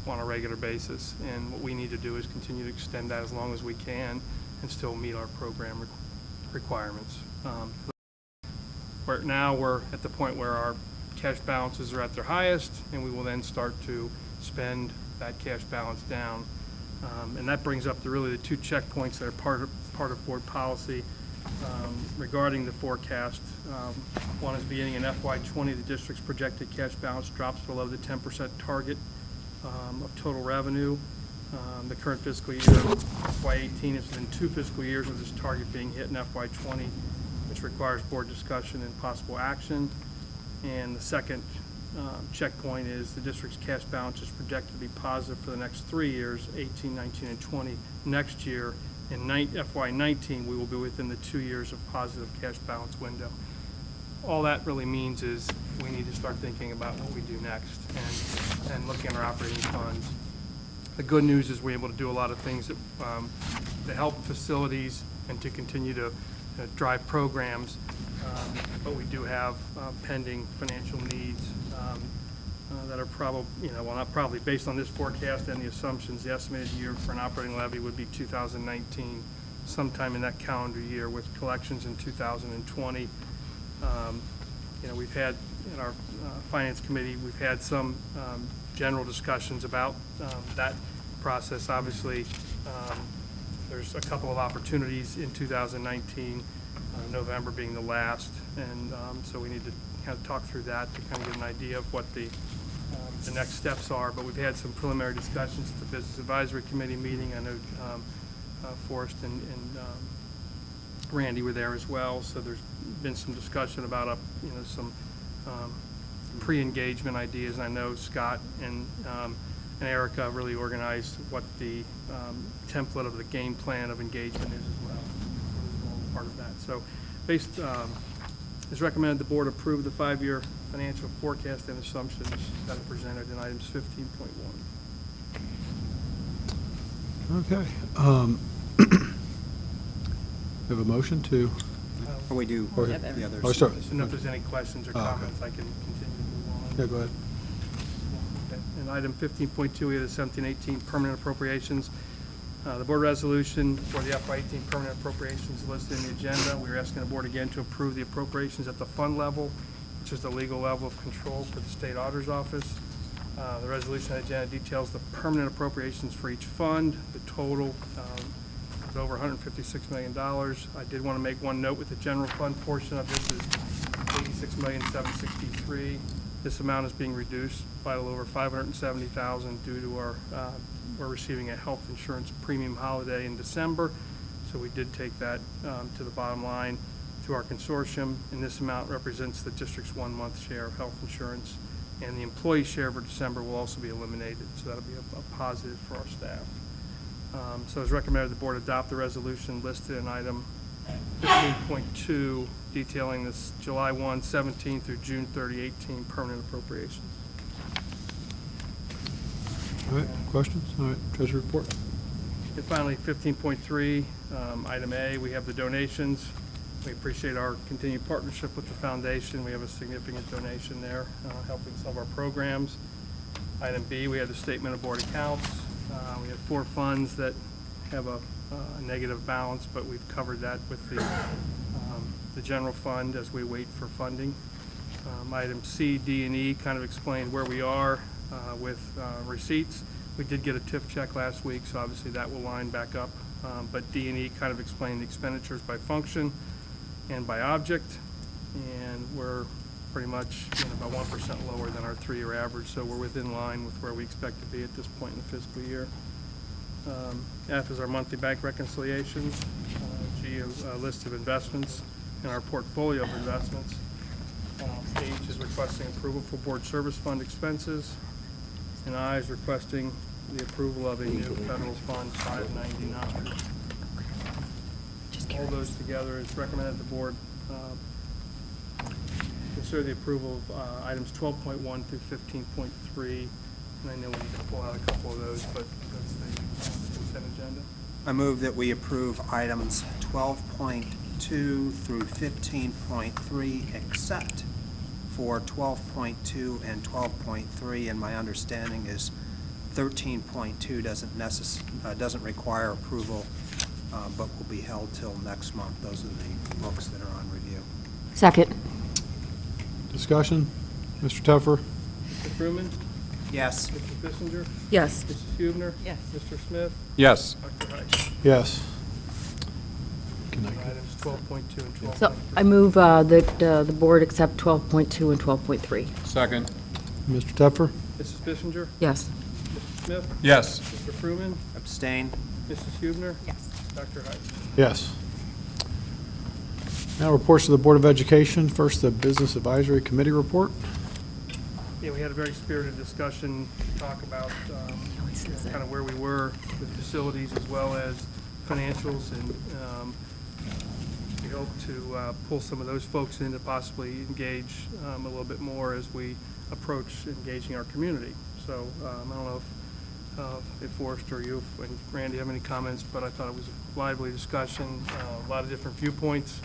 on a regular basis, and what we need to do is continue to extend that as long as we can and still meet our program requirements. Now we're at the point where our cash balances are at their highest, and we will then start to spend that cash balance down. And that brings up really the two checkpoints that are part of board policy regarding the forecast. One is beginning in FY20, the district's projected cash balance drops below the 10% target of total revenue. The current fiscal year, FY18, has been 2 fiscal years of this target being hit in FY20, which requires board discussion and possible action. And the second checkpoint is the district's cash balance is projected to be positive for the next 3 years, 18, 19, and 20. Next year, in FY19, we will be within the 2 years of positive cash balance window. All that really means is we need to start thinking about what we do next and looking at our operating funds. The good news is we're able to do a lot of things that, to help facilities and to continue to drive programs, but we do have pending financial needs that are probably, well, not probably, based on this forecast and the assumptions, the estimated year for an operating levy would be 2019, sometime in that calendar year, with collections in 2020. We've had, in our finance committee, we've had some general discussions about that process. Obviously, there's a couple of opportunities in 2019, November being the last, and so we need to kind of talk through that to kind of get an idea of what the next steps are. But we've had some preliminary discussions at the Business Advisory Committee meeting. I know Forrest and Randy were there as well, so there's been some discussion about some pre-engagement ideas. And I know Scott and Erica really organized what the template of the game plan of engagement is as well. It was all part of that. So it's recommended the board approve the 5-year financial forecast and assumptions that are presented in items 15.1. Okay. We have a motion to... We do Or- the others. Oh, sorry. So if there's any questions or Okay. comments, I can continue to move on. Yeah, go ahead. Okay. In item 15.2, we have the 17-18 permanent appropriations. The board resolution for the FY18 permanent appropriations listed in the agenda. We are asking the board again to approve the appropriations at the fund level, which is the legal level of control for the state auditor's office. The resolution agenda details the permanent appropriations for each fund. The total is over $156 million. I did want to make one note with the general fund portion of this is $86,763,000. This amount is being reduced by a little over $570,000 due to our we're receiving a health insurance premium holiday in December, so we did take that to the bottom line through our consortium, and this amount represents the district's 1-month share of health insurance, and the employee share for December will also be eliminated, so that'll be a positive for our staff. So it's recommended the board adopt the resolution listed in item 15.2, detailing this July 1, 17 through June 30, 18 permanent appropriations. All right, questions? All right, Treasury report. And finally, 15.3, item A, we have the donations. We appreciate our continued partnership with the foundation. We have a significant donation there, helping some of our programs. Item B, we have the statement of board accounts. We have 4 funds that have a negative balance, but we've covered that with the general fund as we wait for funding. Item C, D, and E kind of explain where we are with receipts. We did get a TIF check last week, so obviously that will line back up. But D and E kind of explain the expenditures by function and by object, and we're pretty much about 1% lower than our 3-year average, so we're within line with where we expect to be at this point in the fiscal year. F is our monthly bank reconciliations. G, a list of investments in our portfolio of investments. H is requesting approval for board service fund expenses. And I is requesting the approval of a new federal fund 599. All those together, it's recommended the board consider the approval of items 12.1 through 15.3. And I know we need to pull out a couple of those, but that's the consent agenda. I move that we approve items 12.2 through 15.3, except for 12.2 and 12.3, and my understanding is 13.2 doesn't require approval, but will be held till next month. Those are the books that are on review. Second. Discussion? Mr. Teffer? Mr. Fruman? Yes. Mrs. Bissinger? Yes. Mrs. Huebner? Yes. Mr. Smith? Yes. Dr. Heiss? Yes. Can I get- Items 12.2 and 12.3. So I move that the board accept 12.2 and 12.3. Second. Mr. Teffer? Mrs. Bissinger? Yes. Mr. Smith? Yes. Mr. Fruman? Abstain. Mrs. Huebner? Yes. Dr. Heiss? Yes. Now reports to the Board of Education. First, the Business Advisory Committee report. Yeah, we had a very spirited discussion to talk about kind of where we were with facilities as well as financials, and we hope to pull some of those folks in to possibly engage a little bit more as we approach engaging our community. So I don't know if Forrest or you and Randy have any comments, but I thought it was a lively discussion, a lot of different viewpoints,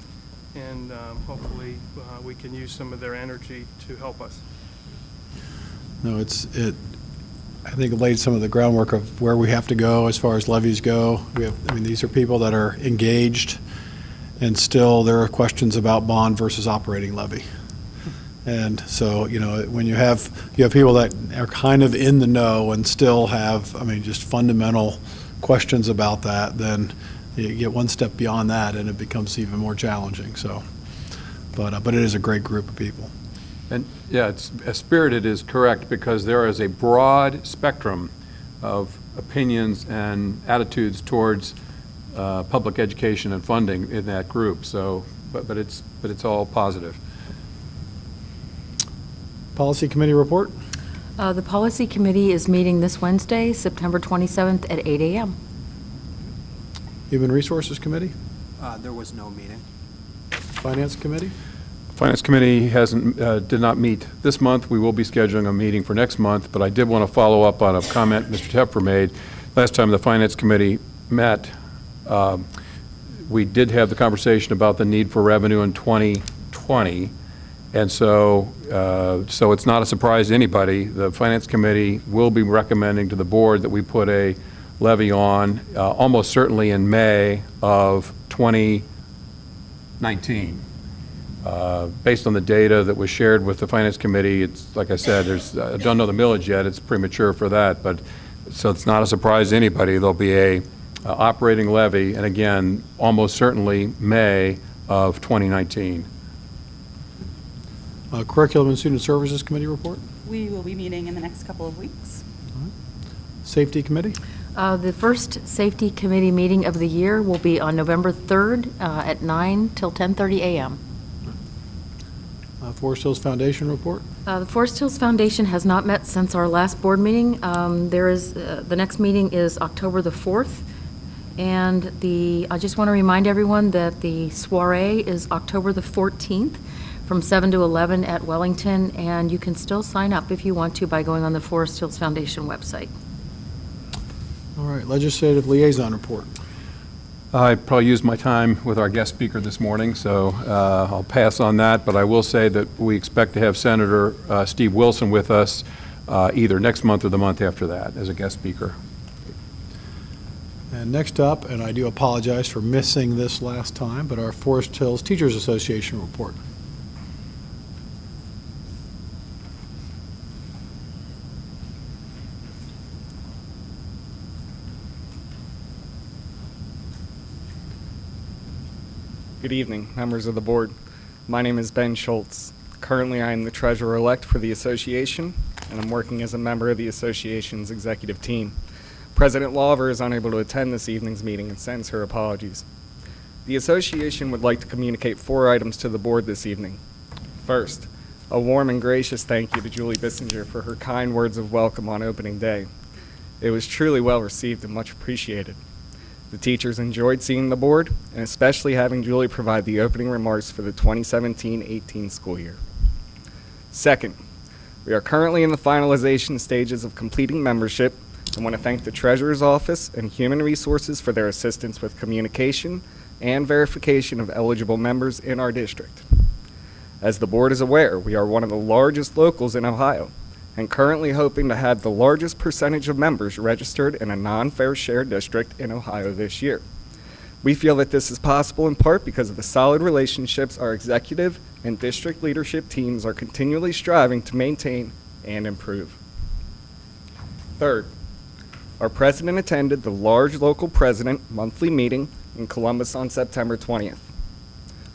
and hopefully we can use some of their energy to help us. No, I think it laid some of the groundwork of where we have to go as far as levies go. These are people that are engaged, and still there are questions about bond versus operating levy. And so, when you have people that are kind of in the know and still have, just fundamental questions about that, then you get one step beyond that and it becomes even more challenging, so. But it is a great group of people. And, yeah, spirited is correct, because there is a broad spectrum of opinions and attitudes towards public education and funding in that group, so, but it's all positive. Policy Committee report. The Policy Committee is meeting this Wednesday, September 27th at 8 a.m. Human Resources Committee. There was no meeting. Finance Committee. Finance Committee did not meet this month. We will be scheduling a meeting for next month, but I did want to follow up on a comment Mr. Tepfer made. Last time the Finance Committee met, we did have the conversation about the need for revenue in 2020, and so it's not a surprise to anybody. The Finance Committee will be recommending to the board that we put a levy on almost certainly in May of 2019. Based on the data that was shared with the Finance Committee, it's, like I said, I don't know the millage yet, it's premature for that, but, so it's not a surprise to anybody. There'll be a operating levy, and again, almost certainly May of 2019. Curriculum and Student Services Committee report. We will be meeting in the next couple of weeks. Safety Committee. The first Safety Committee meeting of the year will be on November 3rd at 9 till 10:30 a.m. Forest Hills Foundation report. The Forest Hills Foundation has not met since our last board meeting. The next meeting is October the 4th And I just want to remind everyone that the soiree is October the 14th from 7 to 11 at Wellington, and you can still sign up if you want to by going on the Forest Hills Foundation website. All right, legislative liaison report. I probably used my time with our guest speaker this morning, so I'll pass on that, but I will say that we expect to have Senator Steve Wilson with us either next month or the month after that as a guest speaker. And next up, and I do apologize for missing this last time, but our Forest Hills Teachers Association report. Good evening, members of the board. My name is Ben Schultz. Currently, I am the treasurer-elect for the association, and I'm working as a member of the association's executive team. President Lawver is unable to attend this evening's meeting and sends her apologies. The association would like to communicate 4 items to the board this evening. First, a warm and gracious thank you to Julie Bissinger for her kind words of welcome on opening day. It was truly well received and much appreciated. The teachers enjoyed seeing the board, and especially having Julie provide the opening remarks for the 2017-18 school year. Second, we are currently in the finalization stages of completing membership and want to thank the Treasurer's Office and Human Resources for their assistance with communication and verification of eligible members in our district. As the board is aware, we are one of the largest locals in Ohio, and currently hoping to have the largest percentage of members registered in a non-fair share district in Ohio this year. We feel that this is possible in part because of the solid relationships our executive and district leadership teams are continually striving to maintain and improve. Third, our president attended the large local president monthly meeting in Columbus on September 20th.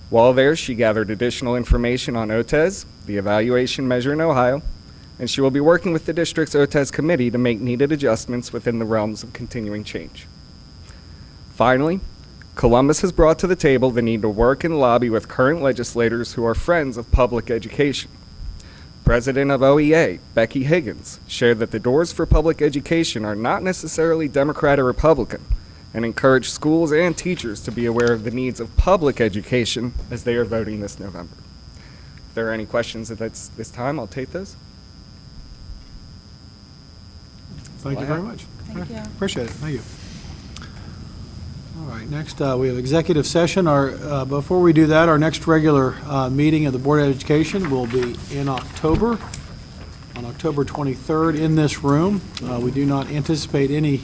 While there, she gathered additional information on OTES, the evaluation measure in Ohio, and she will be working with the district's OTES committee to make needed adjustments within the realms of continuing change. Finally, Columbus has brought to the table the need to work and lobby with current legislators who are friends of public education. President of OEA, Becky Higgins, shared that the doors for public education are not necessarily Democrat or Republican, and encouraged schools and teachers to be aware of the needs of public education as they are voting this November. If there are any questions at this time, I'll take those. Thank you very much. Thank you. Appreciate it. Thank you. All right, next we have executive session. Before we do that, our next regular meeting of the Board of Education will be in October, on October 23rd in this room. We do not anticipate any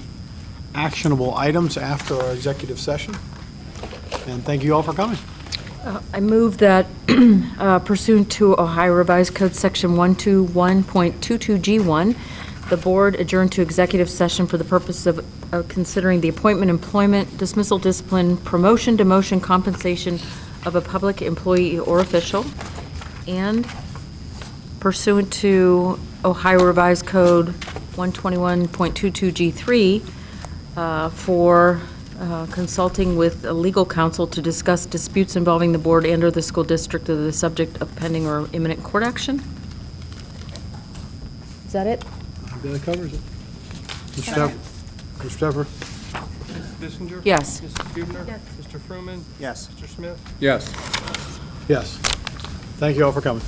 actionable items after our executive session. And thank you all for coming. I move that pursuant to Ohio Revised Code Section 121.22G1, the board adjourned to executive session for the purpose of considering the appointment, employment, dismissal, discipline, promotion, demotion, compensation of a public employee or official, and pursuant to Ohio Revised Code 121.22G3 for consulting with a legal counsel to discuss disputes involving the board and/or the school district that are the subject of pending or imminent court action. Is that it? I think that covers it. Mr. Steffer? Mrs. Bissinger? Yes. Mrs. Hubner? Yes. Mr. Fruman? Yes. Mr. Smith? Yes. Yes. Thank you all for coming.